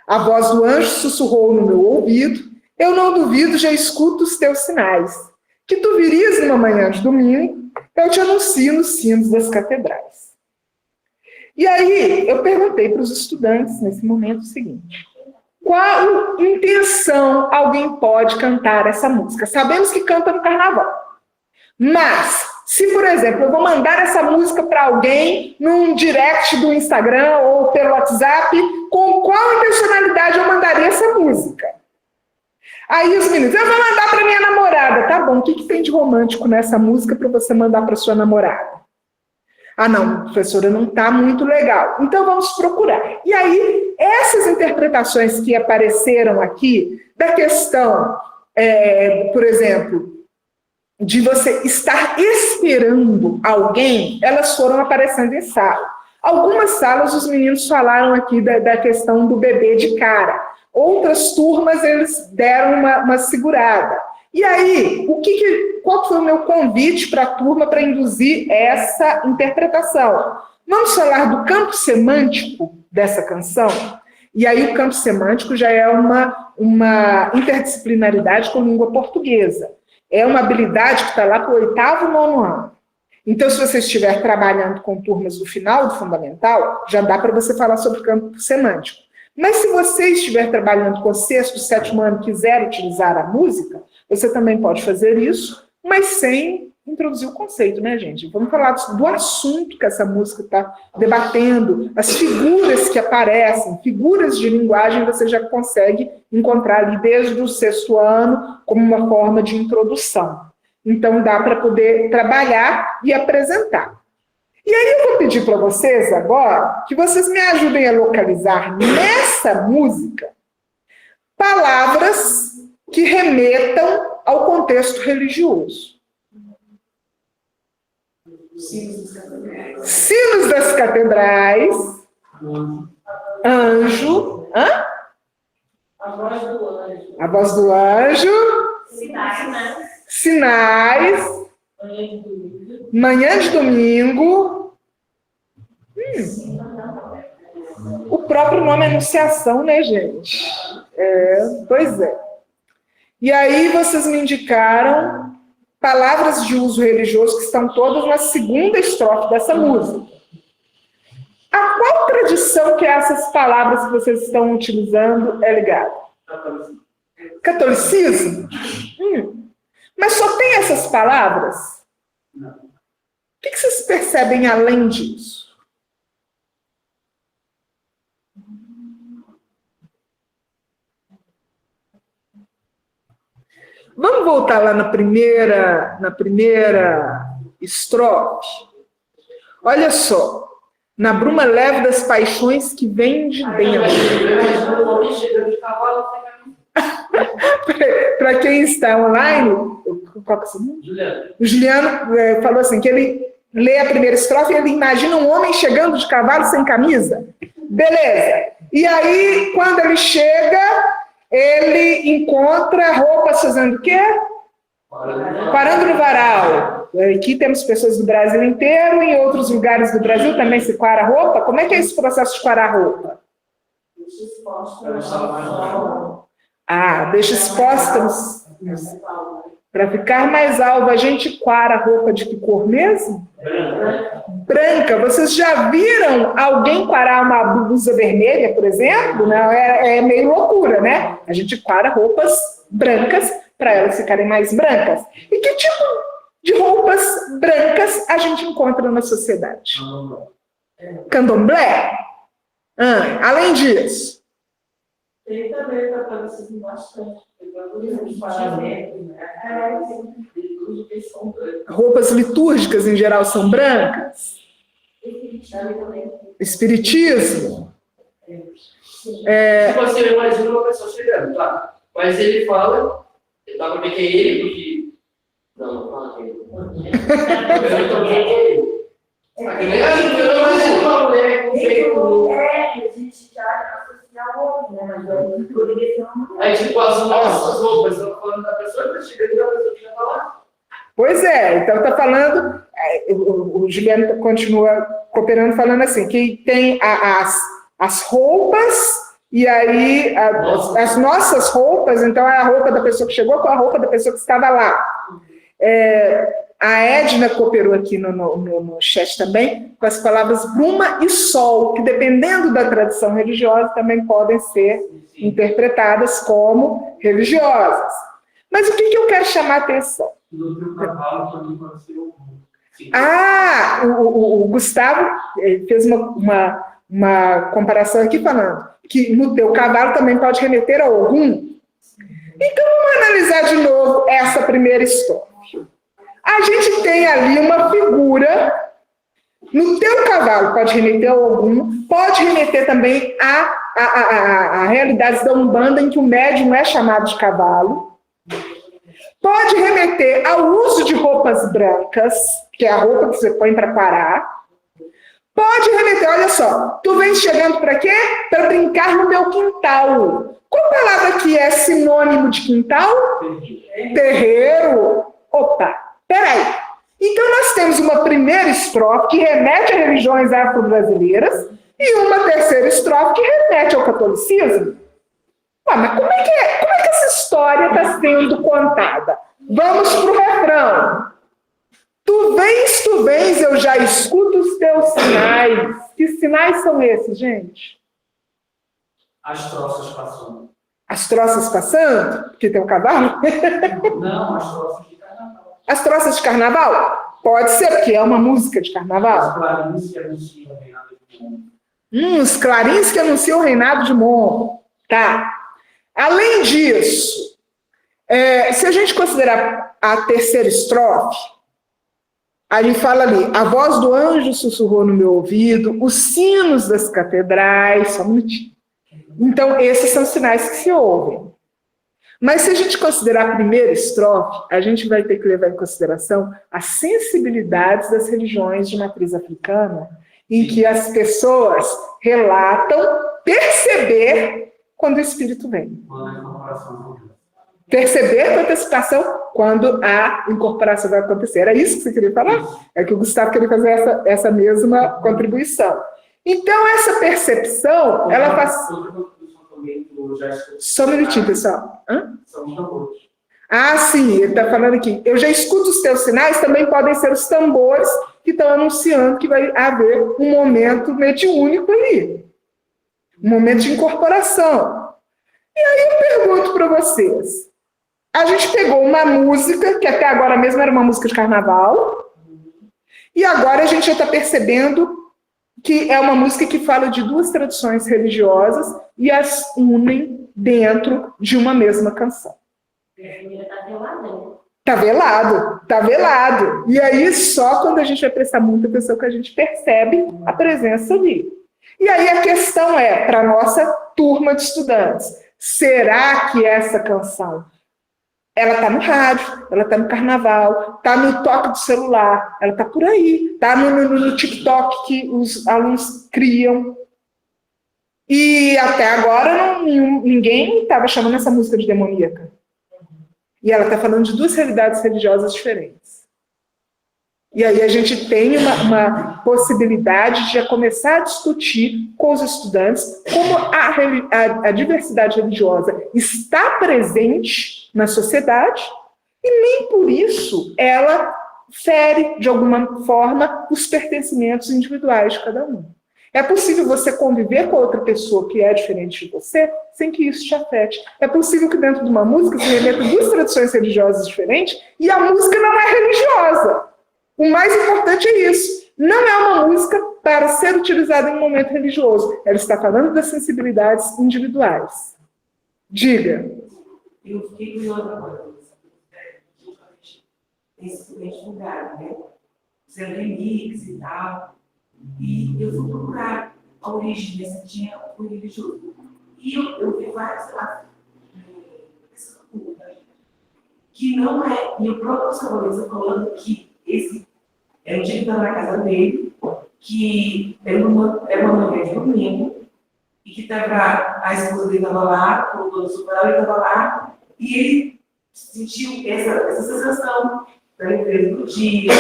A voz do anjo sussurrou no meu ouvido, eu não duvido, já escuto os teus sinais. Que tu virias numa manhã de domingo, eu te anuncio nos sinos das catedrais. E aí, eu perguntei para os estudantes, nesse momento, o seguinte: qual intenção alguém pode cantar essa música? Sabemos que canta no carnaval. Mas, se, por exemplo, eu vou mandar essa música para alguém num direct do Instagram ou pelo WhatsApp, com qual intencionalidade eu mandaria essa música? Aí os meninos, eu vou mandar para minha namorada. Tá bom, o que tem de romântico nessa música para você mandar para sua namorada? Ah, não, professora, não está muito legal. Então, vamos procurar. E aí, essas interpretações que apareceram aqui, da questão, por exemplo, de você estar esperando alguém, elas foram aparecendo em sala. Algumas salas, os meninos falaram aqui da questão do bebê de cara. Outras turmas, eles deram uma segurada. E aí, qual foi o meu convite para a turma para induzir essa interpretação? Vamos falar do campo semântico dessa canção? E aí o campo semântico já é uma interdisciplinaridade com língua portuguesa. É uma habilidade que está lá para o 8º, 9º ano. Então, se você estiver trabalhando com turmas do final do fundamental, já dá para você falar sobre campo semântico. Mas se você estiver trabalhando com o 6º, 7º ano e quiser utilizar a música, você também pode fazer isso, mas sem introduzir o conceito, né, gente? Vamos falar do assunto que essa música está debatendo, as figuras que aparecem, figuras de linguagem você já consegue encontrar ali desde o 6º ano como uma forma de introdução. Então, dá para poder trabalhar e apresentar. E aí eu vou pedir para vocês agora que vocês me ajudem a localizar nessa música palavras que remetam ao contexto religioso. Sinos das catedrais, anjo, a voz do anjo, sinais, manhã de domingo, o próprio nome é Anunciação, né, gente? Pois é. E aí vocês me indicaram palavras de uso religioso que estão todas na segunda estrofe dessa música. A qual tradição que essas palavras que vocês estão utilizando é ligada? Catolicismo? Mas só tem essas palavras? Não. O que vocês percebem além disso? Vamos voltar lá na primeira estrofe. Olha só. Na bruma leve das paixões que vêm de dentro. Para quem está online, qual que é o seu nome? O Juliano falou assim, que ele lê a primeira estrofe e ele imagina um homem chegando de cavalo sem camisa. Beleza. E aí, quando ele chega, ele encontra roupas fazendo o quê? Parando no varal. Aqui temos pessoas do Brasil inteiro, em outros lugares do Brasil também se quara roupa. Como é que é esse processo de quarar roupa? Deixa expostos para ficar mais alvo. A gente quara roupa de que cor mesmo? Branca. Vocês já viram alguém quarar uma blusa vermelha, por exemplo? Não, é meio loucura, né? A gente quara roupas brancas para elas ficarem mais brancas. E que tipo de roupas brancas a gente encontra na sociedade? Candomblé? Além disso? Tem também catolicismo bastante. Roupas litúrgicas, em geral, são brancas? Espiritismo? Você imagina uma pessoa chegando, tá? Mas ele fala, dá pra ver que é ele, porque... Não fala que é ele. Eu tô vendo ele. Uma mulher com peito... a gente já associa a roupa, né? Mas poderia ser uma mulher. Aí, tipo, as nossas roupas, eu tô falando da pessoa que tá chegando e da pessoa que já tá lá. Pois é, então está falando, o Juliano continua cooperando falando assim, que tem as roupas, e aí as nossas roupas, então é a roupa da pessoa que chegou com a roupa da pessoa que estava lá. A Edna cooperou aqui no chat também, com as palavras bruma e sol, que dependendo da tradição religiosa também podem ser interpretadas como religiosas. Mas o que eu quero chamar a atenção? O Gustavo fez uma comparação aqui falando que no teu cavalo também pode remeter a Ogum. Então vamos analisar de novo essa primeira estrofe. A gente tem ali uma figura, no teu cavalo pode remeter a Ogum, pode remeter também a realidades da Umbanda em que o médium é chamado de cavalo. Pode remeter ao uso de roupas brancas, que é a roupa que você põe para parar. Pode remeter, olha só, tu vem chegando para quê? Para brincar no meu quintal. Qual palavra que é sinônimo de quintal? Terreiro. Opa, peraí. Então nós temos uma primeira estrofe que remete a religiões afro-brasileiras, E uma terceira estrofe que remete ao catolicismo. Mas como é que essa história está sendo contada? Vamos para o refrão. Tu vens, eu já escuto os teus sinais. Que sinais são esses, gente? As troças passando. As troças passando? Porque tem um cavalo? Não, as troças de carnaval. As troças de carnaval? Pode ser, porque é uma música de carnaval. Os clarins que anunciam o reinado de Monte. Os clarins que anunciam o reinado de Monte. Tá. Além disso, se a gente considerar a terceira estrofe, aí fala ali, a voz do anjo sussurrou no meu ouvido, os sinos das catedrais, só um minutinho. Então, esses são sinais que se ouvem. Mas se a gente considerar a primeira estrofe, a gente vai ter que levar em consideração as sensibilidades das religiões de matriz africana, em que as pessoas relatam perceber quando o Espírito vem. Perceber com antecipação quando a incorporação vai acontecer. Era isso que você queria falar? É que o Gustavo queria fazer essa mesma contribuição. Então, essa percepção, ela faz... Só um minutinho, pessoal. Sim, ele está falando aqui. Eu já escuto os teus sinais, também podem ser os tambores que estão anunciando que vai haver um momento mediúnico ali. Um momento de incorporação. E aí eu pergunto para vocês. A gente pegou uma música, que até agora mesmo era uma música de carnaval, e agora a gente já está percebendo que é uma música que fala de duas tradições religiosas e as unem dentro de uma mesma canção. Tá velado. E aí, só quando a gente vai prestar muita atenção que a gente percebe a presença ali. E aí a questão é, para a nossa turma de estudantes, será que essa canção, ela está no rádio, ela está no carnaval, está no toque do celular, ela está por aí, está no TikTok que os alunos criam. E até agora ninguém estava chamando essa música de demoníaca. E ela está falando de duas realidades religiosas diferentes. E aí a gente tem uma possibilidade de já começar a discutir com os estudantes como a diversidade religiosa está presente na sociedade e nem por isso ela fere, de alguma forma, os pertencimentos individuais de cada um. É possível você conviver com outra pessoa que é diferente de você sem que isso te afete. É possível que dentro de uma música se remeta duas tradições religiosas diferentes e a música não é religiosa. O mais importante é isso. Não é uma música para ser utilizada em um momento religioso. Ela está falando das sensibilidades individuais. Diga. Eu fiquei curiosa agora. Nesse lugar, né? Sendo remix e tal. E eu fui procurar a origem desse tinha o religioso. E eu vi várias que não é. E o próprio Samuel falando que esse é o dia que estava na casa dele, que era uma manhã de domingo, e que a esposa dele estava lá, o dono do supermercado estava lá, e ele sentiu essa sensação da limpeza do dia,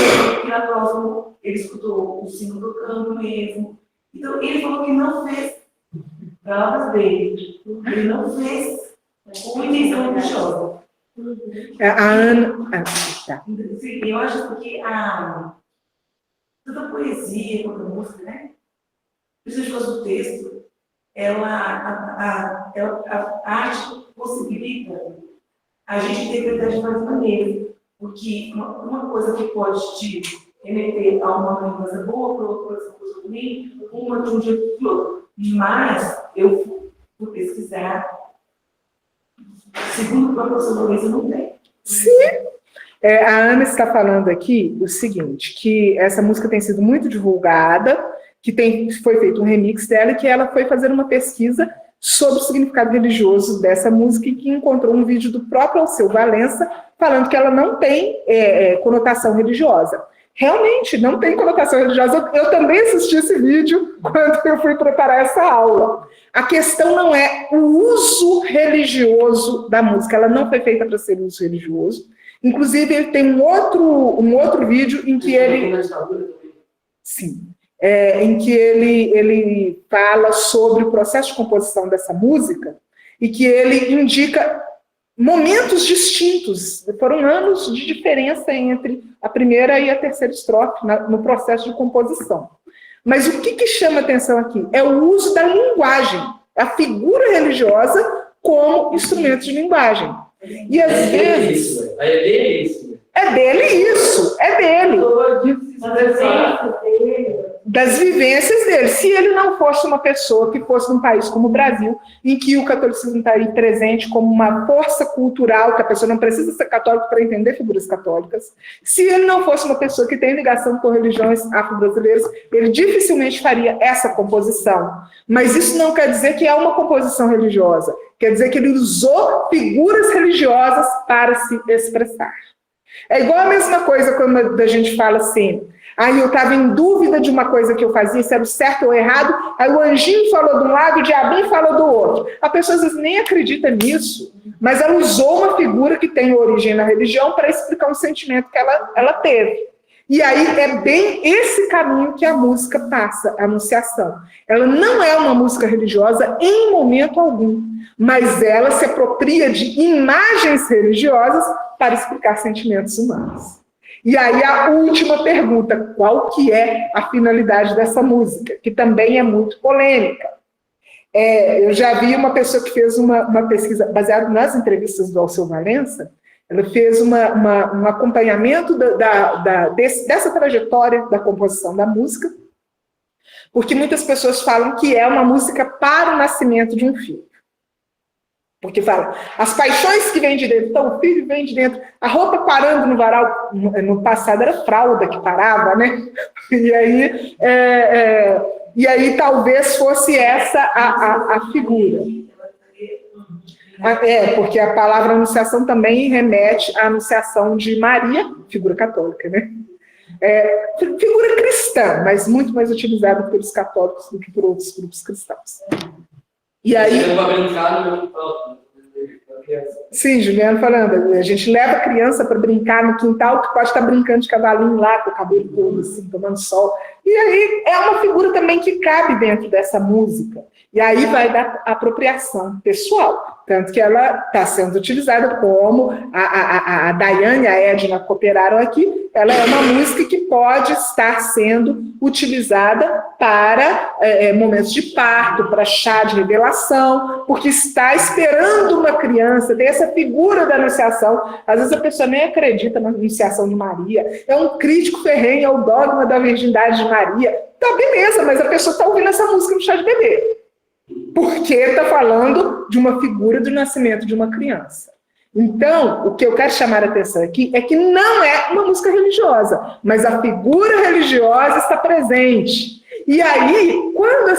e na próxima ele escutou o sino tocando mesmo. Então ele falou que não fez palavras dele, ele não fez com intenção religiosa. A Ana. Tá. Eu acho que toda a poesia, quanto a música, né? Principalmente do texto, a arte possibilita a gente interpretar de várias maneiras. Porque uma coisa que pode te remeter a uma lembrança boa, para outra coisa ruim, uma de um jeito que outro. Mas eu fui pesquisar, segundo o professor Luísa, não tem. Sim. A Ana está falando aqui o seguinte, que essa música tem sido muito divulgada, que foi feito um remix dela e que ela foi fazer uma pesquisa sobre o significado religioso dessa música e que encontrou um vídeo do próprio Alceu Valença falando que ela não tem conotação religiosa. Realmente, não tem conotação religiosa. Eu também assisti esse vídeo quando eu fui preparar essa aula. A questão não é o uso religioso da música, ela não foi feita para ser uso religioso. Inclusive, ele tem um outro vídeo em que ele... Sim. em que ele fala sobre o processo de composição dessa música e que ele indica momentos distintos. Foram anos de diferença entre a primeira e a terceira estrofe no processo de composição. Mas o que chama atenção aqui? É o uso da linguagem, a figura religiosa como instrumento de linguagem. E às vezes... É dele isso, é dele. Das vivências dele. Se ele não fosse uma pessoa que fosse num país como o Brasil, em que o catolicismo está aí presente como uma força cultural, que a pessoa não precisa ser católica para entender figuras católicas, se ele não fosse uma pessoa que tem ligação com religiões afro-brasileiras, ele dificilmente faria essa composição. Mas isso não quer dizer que é uma composição religiosa. Quer dizer que ele usou figuras religiosas para se expressar. É igual a mesma coisa quando a gente fala assim, aí eu estava em dúvida de uma coisa que eu fazia, se era certo ou errado, aí o anjinho falou de um lado, o diabinho falou do outro. A pessoa às vezes nem acredita nisso, mas ela usou uma figura que tem origem na religião para explicar um sentimento que ela teve. E aí é bem esse caminho que a música passa, a anunciação. Ela não é uma música religiosa em momento algum, mas ela se apropria de imagens religiosas para explicar sentimentos humanos. E aí a última pergunta, qual que é a finalidade dessa música? Que também é muito polêmica. Eu já vi uma pessoa que fez uma pesquisa baseada nas entrevistas do Alceu Valença. Ela fez um acompanhamento dessa trajetória da composição da música, porque muitas pessoas falam que é uma música para o nascimento de um filho. Porque falam, as paixões que vêm de dentro, então o filho vem de dentro, a roupa parando no varal, no passado era fralda que parava, né? E aí talvez fosse essa a figura. Porque a palavra anunciação também remete à anunciação de Maria, figura católica, né? Figura cristã, mas muito mais utilizada pelos católicos do que por outros grupos cristãos. E aí... Sim, Juliano falando, a gente leva a criança para brincar no quintal, que pode estar brincando de cavalinho lá, com o cabelo todo assim, tomando sol. E aí é uma figura também que cabe dentro dessa música. E aí vai dar apropriação pessoal. Tanto que ela está sendo utilizada como a Daiane e a Edna cooperaram aqui, ela é uma música que pode estar sendo utilizada para momentos de parto, para chá de revelação, porque está esperando uma criança, tem essa figura da anunciação. Às vezes a pessoa nem acredita na anunciação de Maria, é um crítico ferrenho ao dogma da virgindade de Maria. Tá, beleza, mas a pessoa está ouvindo essa música no chá de bebê. Porque está falando de uma figura do nascimento de uma criança. Então, o que eu quero chamar a atenção aqui é que não é uma música religiosa, mas a figura religiosa está presente. E aí, quando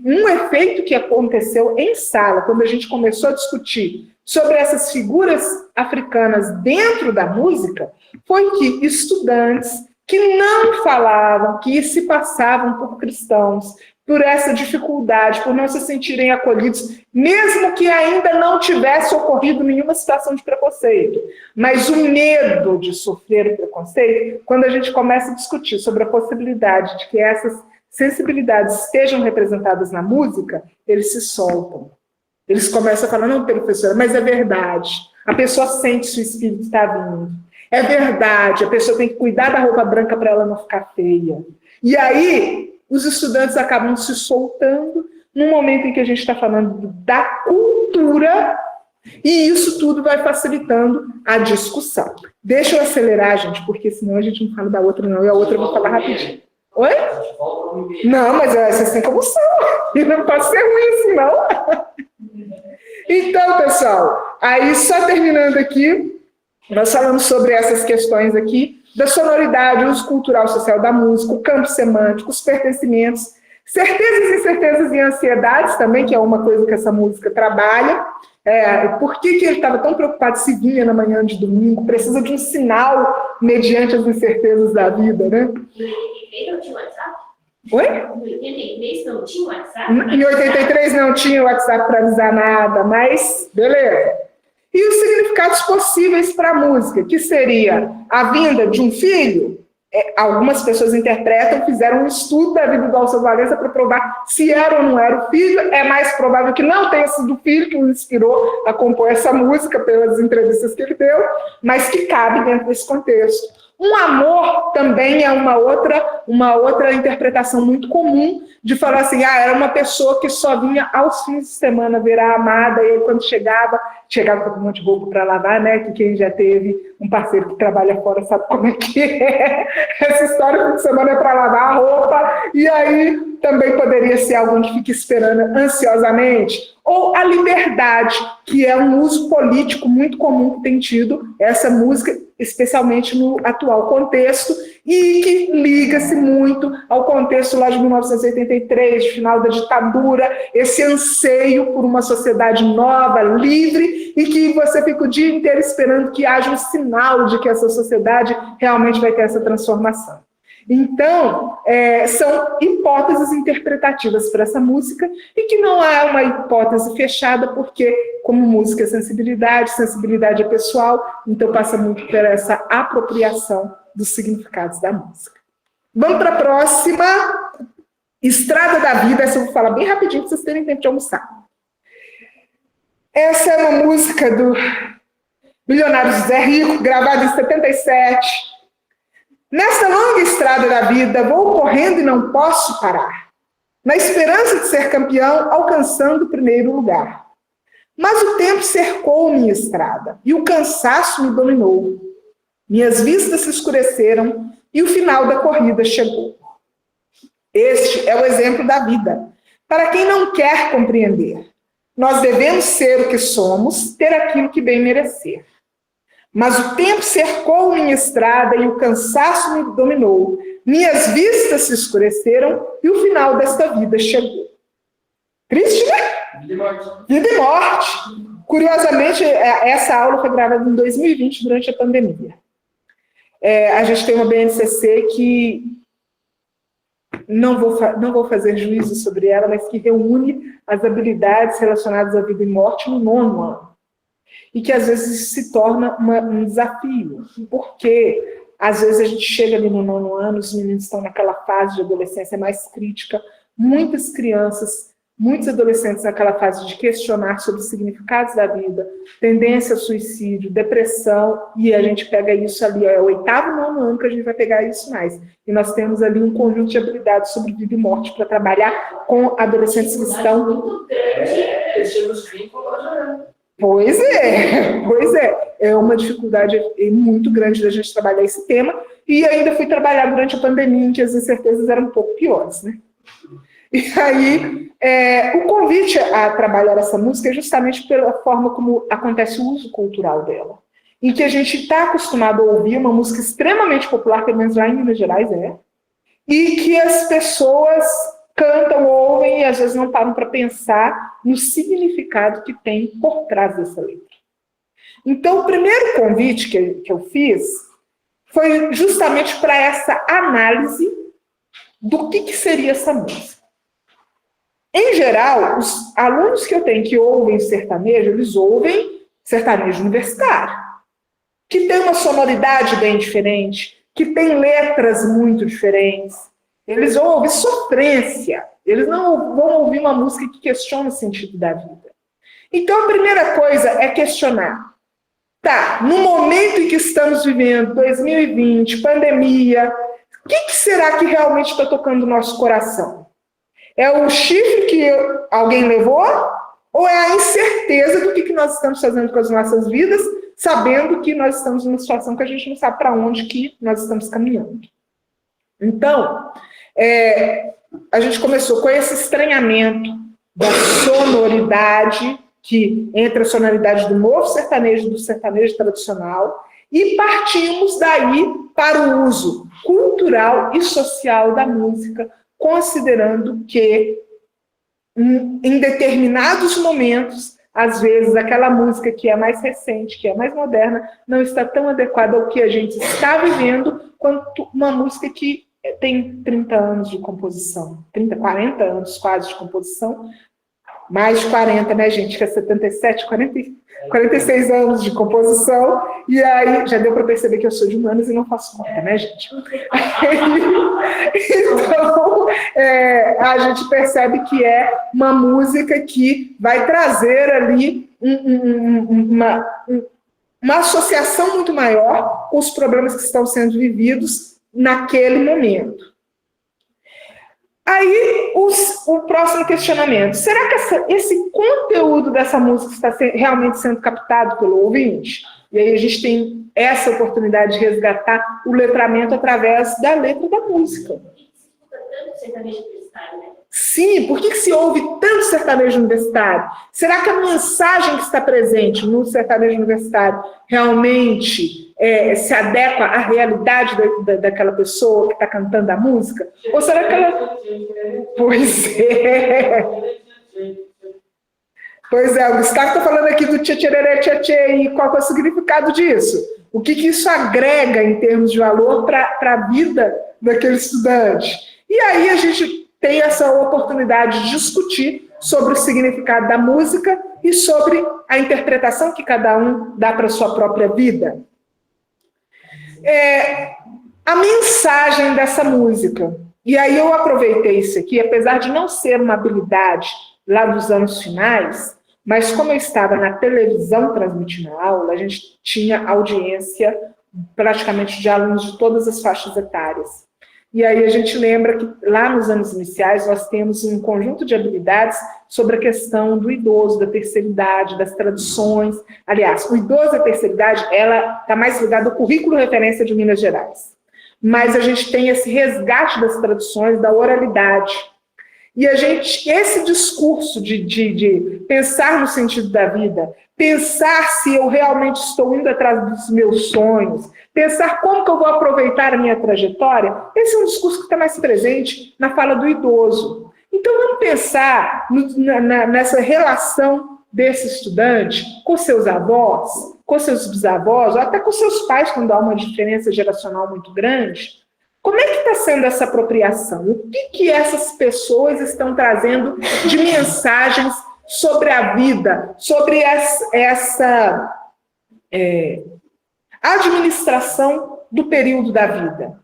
um efeito que aconteceu em sala, quando a gente começou a discutir sobre essas figuras africanas dentro da música, foi que estudantes que não falavam, que se passavam por cristãos, por essa dificuldade, por não se sentirem acolhidos, mesmo que ainda não tivesse ocorrido nenhuma situação de preconceito. Mas o medo de sofrer o preconceito, quando a gente começa a discutir sobre a possibilidade de que essas sensibilidades estejam representadas na música, eles se soltam. Eles começam a falar, não, professora, mas é verdade. A pessoa sente se o espírito está vindo. É verdade, a pessoa tem que cuidar da roupa branca para ela não ficar feia. E aí, os estudantes acabam se soltando no momento em que a gente está falando da cultura, e isso tudo vai facilitando a discussão. Deixa eu acelerar, gente, porque senão a gente não fala da outra, não, e a outra eu vou falar rapidinho. Oi? Não, mas vocês têm como são, e não pode ser ruim assim, não. Então, pessoal, aí só terminando aqui, nós falamos sobre essas questões aqui, da sonoridade, o uso cultural social da música, o campo semântico, os pertencimentos, certezas e incertezas e ansiedades também, que é uma coisa que essa música trabalha. Por que ele estava tão preocupado se vinha na manhã de domingo? Precisa de um sinal mediante as incertezas da vida, né? No 83 não tinha WhatsApp? Oi? No 83 não tinha WhatsApp? Em 83 não tinha WhatsApp para avisar nada, mas beleza. E os significados possíveis para a música, que seria a vinda de um filho, algumas pessoas interpretam, fizeram um estudo da vida do Alceu Valença para provar se era ou não era o filho. É mais provável que não tenha sido o filho que o inspirou a compor essa música, pelas entrevistas que ele deu, mas que cabe dentro desse contexto. Um amor também é uma outra interpretação muito comum de falar assim, era uma pessoa que só vinha aos fins de semana ver a amada, e aí quando chegava com um monte de roupa para lavar, né? Que quem já teve um parceiro que trabalha fora sabe como é que é. Essa história do fim de semana é para lavar a roupa, e aí também poderia ser alguém que fica esperando ansiosamente. Ou a liberdade, que é um uso político muito comum que tem tido essa música, especialmente no atual contexto, e que liga-se muito ao contexto lá de 1983, de final da ditadura, esse anseio por uma sociedade nova, livre, e que você fica o dia inteiro esperando que haja um sinal de que essa sociedade realmente vai ter essa transformação. Então, são hipóteses interpretativas para essa música, e que não é uma hipótese fechada, porque, como música é sensibilidade é pessoal, então passa muito por essa apropriação dos significados da música. Vamos para a próxima, Estrada da Vida. Essa eu vou falar bem rapidinho para vocês terem tempo de almoçar. Essa é uma música do milionário José Rico, gravada em 77. Nesta longa estrada da vida, vou correndo e não posso parar, na esperança de ser campeão, alcançando o primeiro lugar. Mas o tempo cercou minha estrada, e o cansaço me dominou. Minhas vistas se escureceram, e o final da corrida chegou. Este é o exemplo da vida, para quem não quer compreender. Nós devemos ser o que somos, ter aquilo que bem merecer. Mas o tempo cercou minha estrada e o cansaço me dominou. Minhas vistas se escureceram e o final desta vida chegou. Triste, né? Vida e morte. Vida e morte. Curiosamente, essa aula foi gravada em 2020, durante a pandemia. A gente tem uma BNCC que não vou fazer juízo sobre ela, mas que reúne as habilidades relacionadas à vida e morte no 9º ano. E que às vezes se torna um desafio, porque às vezes a gente chega ali no 9º ano, os meninos estão naquela fase de adolescência mais crítica, muitas crianças, muitos adolescentes naquela fase de questionar sobre os significados da vida, tendência ao suicídio, depressão, e a gente pega isso ali, é o 8º, 9º ano que a gente vai pegar isso mais. E nós temos ali um conjunto de habilidades sobre vida e morte para trabalhar com adolescentes que estão... Chega os 5 lá já. Pois é. É uma dificuldade muito grande da gente trabalhar esse tema, e ainda fui trabalhar durante a pandemia, em que as incertezas eram um pouco piores, né? E aí, o convite a trabalhar essa música é justamente pela forma como acontece o uso cultural dela, em que a gente está acostumado a ouvir uma música extremamente popular, pelo menos lá em Minas Gerais e que as pessoas cantam, ouvem e às vezes não param para pensar no significado que tem por trás dessa letra. Então, o primeiro convite que eu fiz foi justamente para essa análise do que seria essa música. Em geral, os alunos que eu tenho que ouvem sertanejo, eles ouvem sertanejo universitário, que tem uma sonoridade bem diferente, que tem letras muito diferentes. Eles ouvem sofrência, eles não vão ouvir uma música que questiona o sentido da vida. Então, a primeira coisa é questionar. Tá, no momento em que estamos vivendo, 2020, pandemia, o que será que realmente está tocando o nosso coração? É o chifre que alguém levou? Ou é a incerteza do que nós estamos fazendo com as nossas vidas, sabendo que nós estamos numa situação que a gente não sabe para onde que nós estamos caminhando? Então, a gente começou com esse estranhamento da sonoridade, que entre a sonoridade do novo sertanejo e do sertanejo tradicional, e partimos daí para o uso cultural e social da música, considerando que em determinados momentos, às vezes, aquela música que é mais recente, que é mais moderna, não está tão adequada ao que a gente está vivendo, quanto uma música que tem 30 anos de composição, 30, 40 anos quase de composição, mais de 40, né, gente? Que é 77, 46 anos de composição, e aí já deu para perceber que eu sou de humanas e não faço conta, né, gente? Então, a gente percebe que é uma música que vai trazer ali uma associação muito maior com os problemas que estão sendo vividos naquele momento. Aí, o próximo questionamento. Será que esse conteúdo dessa música está realmente sendo captado pelo ouvinte? E aí a gente tem essa oportunidade de resgatar o letramento através da letra da música. Sim, por que se ouve tanto sertanejo universitário? Será que a mensagem que está presente no sertanejo universitário realmente se adequa à realidade daquela pessoa que está cantando a música? Ou será que ela... Pois é. Pois é, o Gustavo está falando aqui do tchê-tchê-rê, tchê-tchê, e qual é o significado disso? O que isso agrega em termos de valor para a vida daquele estudante? E aí a gente tem essa oportunidade de discutir sobre o significado da música e sobre a interpretação que cada um dá para a sua própria vida. A mensagem dessa música. E aí eu aproveitei isso aqui, apesar de não ser uma habilidade lá dos anos finais, mas como eu estava na televisão transmitindo a aula, a gente tinha audiência praticamente de alunos de todas as faixas etárias. E aí a gente lembra que lá nos anos iniciais nós temos um conjunto de habilidades sobre a questão do idoso, da terceira idade, das traduções. Aliás, o idoso e a terceira idade, ela está mais ligada ao currículo referência de Minas Gerais. Mas a gente tem esse resgate das traduções, da oralidade. E esse discurso de pensar no sentido da vida, pensar se eu realmente estou indo atrás dos meus sonhos, pensar como que eu vou aproveitar a minha trajetória, esse é um discurso que está mais presente na fala do idoso. Então, vamos pensar nessa relação desse estudante com seus avós, com seus bisavós, ou até com seus pais, quando há uma diferença geracional muito grande. Como é que está sendo essa apropriação? O que essas pessoas estão trazendo de mensagens sobre a vida, sobre essa administração do período da vida?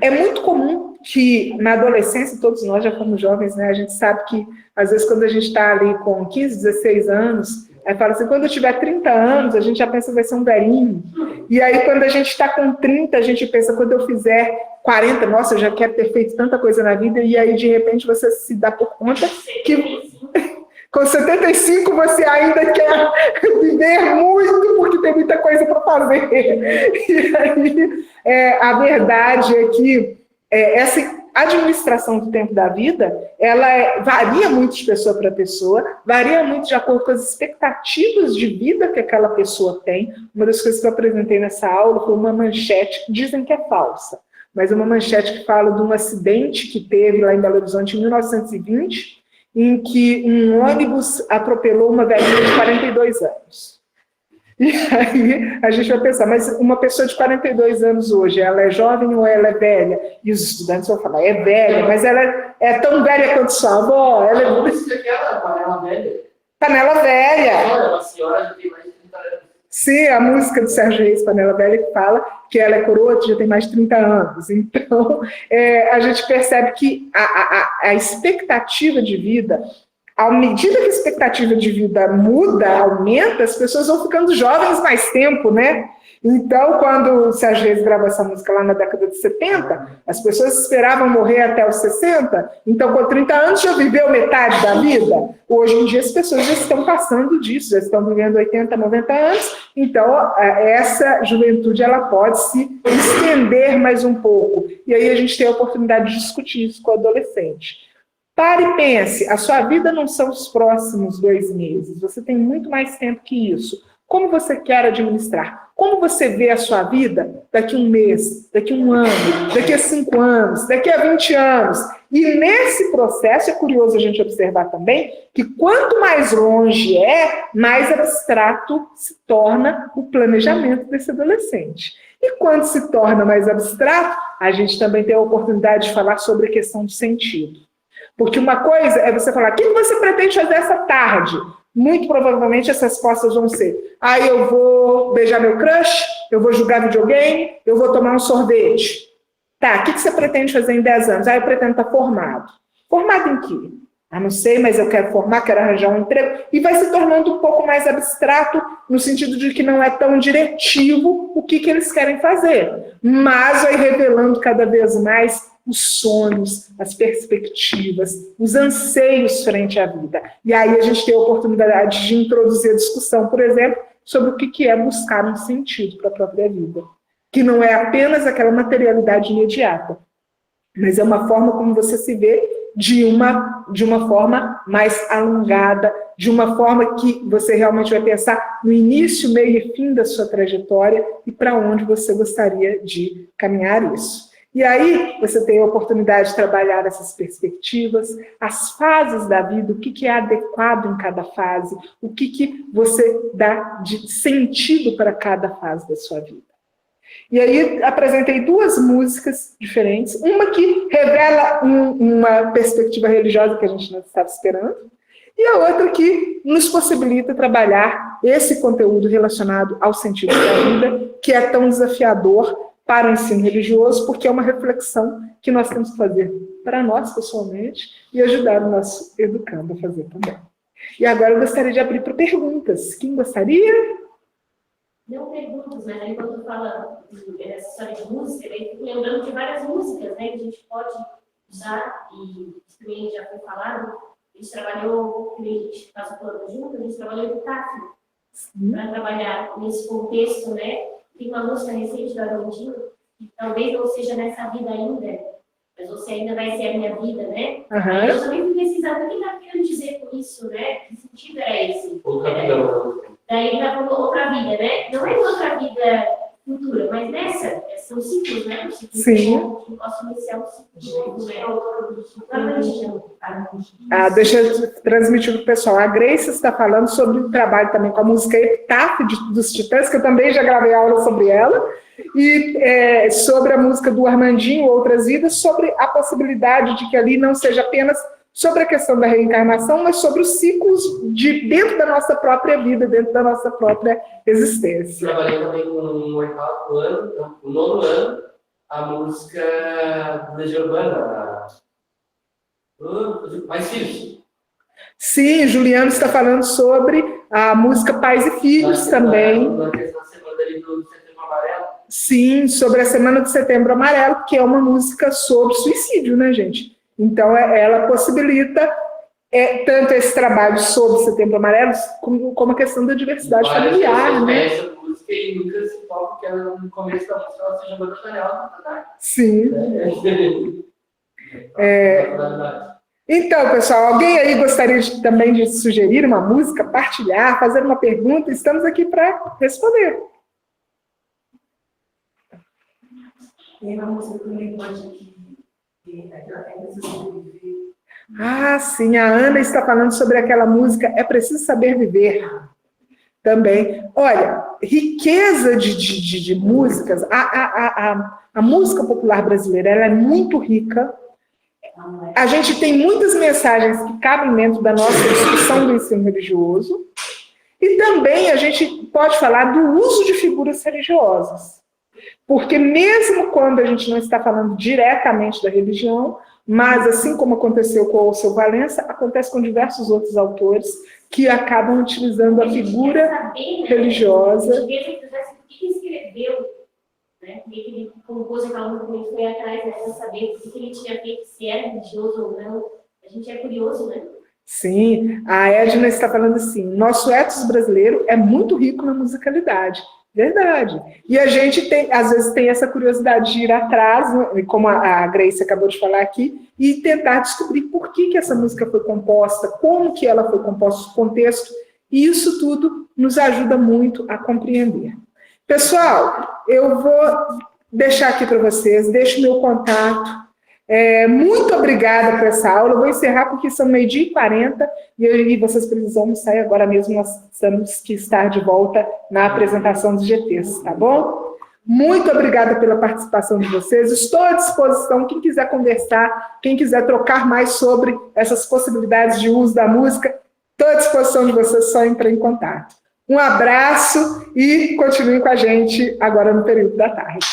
É muito comum que na adolescência, todos nós já fomos jovens, né? A gente sabe que, às vezes, quando a gente está ali com 15, 16 anos, aí fala assim, quando eu tiver 30 anos, a gente já pensa que vai ser um velhinho. E aí, quando a gente está com 30, a gente pensa, quando eu fizer 40, nossa, eu já quero ter feito tanta coisa na vida, e aí, de repente, você se dá por conta que com 75 você ainda quer viver muito, porque tem muita coisa para fazer. E aí, a verdade é que essa administração do tempo da vida, ela varia muito de pessoa para pessoa, varia muito de acordo com as expectativas de vida que aquela pessoa tem. Uma das coisas que eu apresentei nessa aula foi uma manchete, que dizem que é falsa, mas é uma manchete que fala de um acidente que teve lá em Belo Horizonte em 1920, em que um ônibus atropelou uma velhinha de 42 anos. E aí a gente vai pensar, mas uma pessoa de 42 anos hoje, ela é jovem ou ela é velha? E os estudantes vão falar, é velha, mas ela é tão velha quanto sua avó. Ela é... Panela velha. Panela velha. Olha, uma senhora que tem mais de 30 anos. Sim, a música do Sérgio Reis, Panela Velha, que fala que ela é coroa, que já tem mais de 30 anos. Então, a gente percebe que a expectativa de vida, à medida que a expectativa de vida muda, aumenta, as pessoas vão ficando jovens mais tempo, né? Então, quando o Sérgio Reis gravou essa música lá na década de 70, as pessoas esperavam morrer até os 60, então com 30 anos já viveu metade da vida. Hoje em dia as pessoas já estão passando disso, já estão vivendo 80, 90 anos, então essa juventude ela pode se estender mais um pouco. E aí a gente tem a oportunidade de discutir isso com o adolescente. Pare e pense, a sua vida não são os próximos 2 meses, você tem muito mais tempo que isso. Como você quer administrar? Como você vê a sua vida daqui a 1 mês, daqui a 1 ano, daqui a 5 anos, daqui a 20 anos? E nesse processo é curioso a gente observar também que quanto mais longe mais abstrato se torna o planejamento desse adolescente. E quando se torna mais abstrato, a gente também tem a oportunidade de falar sobre a questão do sentido. Porque uma coisa é você falar, o que você pretende fazer essa tarde? Muito provavelmente as respostas vão ser, eu vou beijar meu crush, eu vou jogar videogame, eu vou tomar um sorvete. Tá, o que você pretende fazer em 10 anos? Eu pretendo estar formado. Formado em quê? Não sei, mas eu quero formar, quero arranjar um emprego. E vai se tornando um pouco mais abstrato, no sentido de que não é tão diretivo o que eles querem fazer. Mas vai revelando cada vez mais os sonhos, as perspectivas, os anseios frente à vida. E aí a gente tem a oportunidade de introduzir a discussão, por exemplo, sobre o que é buscar um sentido para a própria vida. Que não é apenas aquela materialidade imediata, mas é uma forma como você se vê de uma forma mais alongada, de uma forma que você realmente vai pensar no início, meio e fim da sua trajetória e para onde você gostaria de caminhar isso. E aí você tem a oportunidade de trabalhar essas perspectivas, as fases da vida, o que é adequado em cada fase, o que você dá de sentido para cada fase da sua vida. E aí apresentei 2 músicas diferentes, uma que revela uma perspectiva religiosa que a gente não estava esperando, e a outra que nos possibilita trabalhar esse conteúdo relacionado ao sentido da vida, que é tão desafiador para o ensino religioso, porque é uma reflexão que nós temos que fazer para nós pessoalmente e ajudar o nosso educando a fazer também. E agora eu gostaria de abrir para perguntas. Quem gostaria? Não perguntas, mas aí quando fala dessa história de música, eu fico lembrando de várias músicas, né, que a gente pode usar, e isso também já foi falado. A gente trabalhou, a gente faz o plano junto, a gente trabalhou em TAF, para trabalhar nesse contexto, né. Tem uma música recente do Armandinho, que talvez não seja nessa vida ainda, mas você ainda vai ser a minha vida, né? Uhum. Eu também fui pesquisar o que está querendo dizer com isso, né? Que sentido é esse? Outra vida. Daí ele vai falando outra vida, né? Não é outra vida futura, mas nessa, são ciclos, né? Sim. Que posso iniciar um ciclo, né? Deixa eu transmitir para o pessoal. A Grace está falando sobre o trabalho também com a música Epitáfio dos Titãs, que eu também já gravei aula sobre ela, e sobre a música do Armandinho, Outras Vidas, sobre a possibilidade de que ali não seja apenas sobre a questão da reencarnação, mas sobre os ciclos de dentro da nossa própria vida, dentro da nossa própria existência. Trabalhei também com o 8º ano, então, o 9º ano, a música Legião Urbana, Mais Filhos. Sim, Juliano está falando sobre a música Pais e Filhos também. Na semana ali do Setembro Amarelo. Sim, sobre a Semana do Setembro Amarelo, que é uma música sobre suicídio, né, gente? Então, ela possibilita tanto esse trabalho sobre Setembro Amarelo, como a questão da diversidade familiar, né? Essa música e nunca se toca que ela, no começo da música ela seja banda janela. Sim. Então, pessoal, alguém aí gostaria também de sugerir uma música, partilhar, fazer uma pergunta? Estamos aqui para responder. Tem uma música que eu lembro aqui. Sim, a Ana está falando sobre aquela música É Preciso Saber Viver. Também. Olha, riqueza de músicas. A música popular brasileira ela é muito rica. A gente tem muitas mensagens que cabem dentro da nossa discussão do ensino religioso. E também a gente pode falar do uso de figuras religiosas. Porque mesmo quando a gente não está falando diretamente da religião, mas assim como aconteceu com o Alceu Valença, acontece com diversos outros autores que acabam utilizando a figura religiosa. A gente vê o que ele escreveu, né? Por que ele compôs aquela música, como ele foi atrás, né? Para saber o que ele tinha feito, se era religioso ou não. A gente é curioso, né? Sim, a Edna está falando assim, nosso ethos brasileiro é muito rico na musicalidade. Verdade. E a gente às vezes tem essa curiosidade de ir atrás, como a Grace acabou de falar aqui, e tentar descobrir por que essa música foi composta, como que ela foi composta, o contexto, e isso tudo nos ajuda muito a compreender. Pessoal, eu vou deixar aqui para vocês, deixo meu contato. Muito obrigada por essa aula. Eu vou encerrar porque são 12h40 e vocês precisam sair agora mesmo. Nós temos que estar de volta na apresentação dos GTs, tá bom? Muito obrigada pela participação de vocês. Estou à disposição, quem quiser conversar, quem quiser trocar mais sobre essas possibilidades de uso da música, estou à disposição de vocês, só entrar em contato. Um abraço e continuem com a gente agora no período da tarde.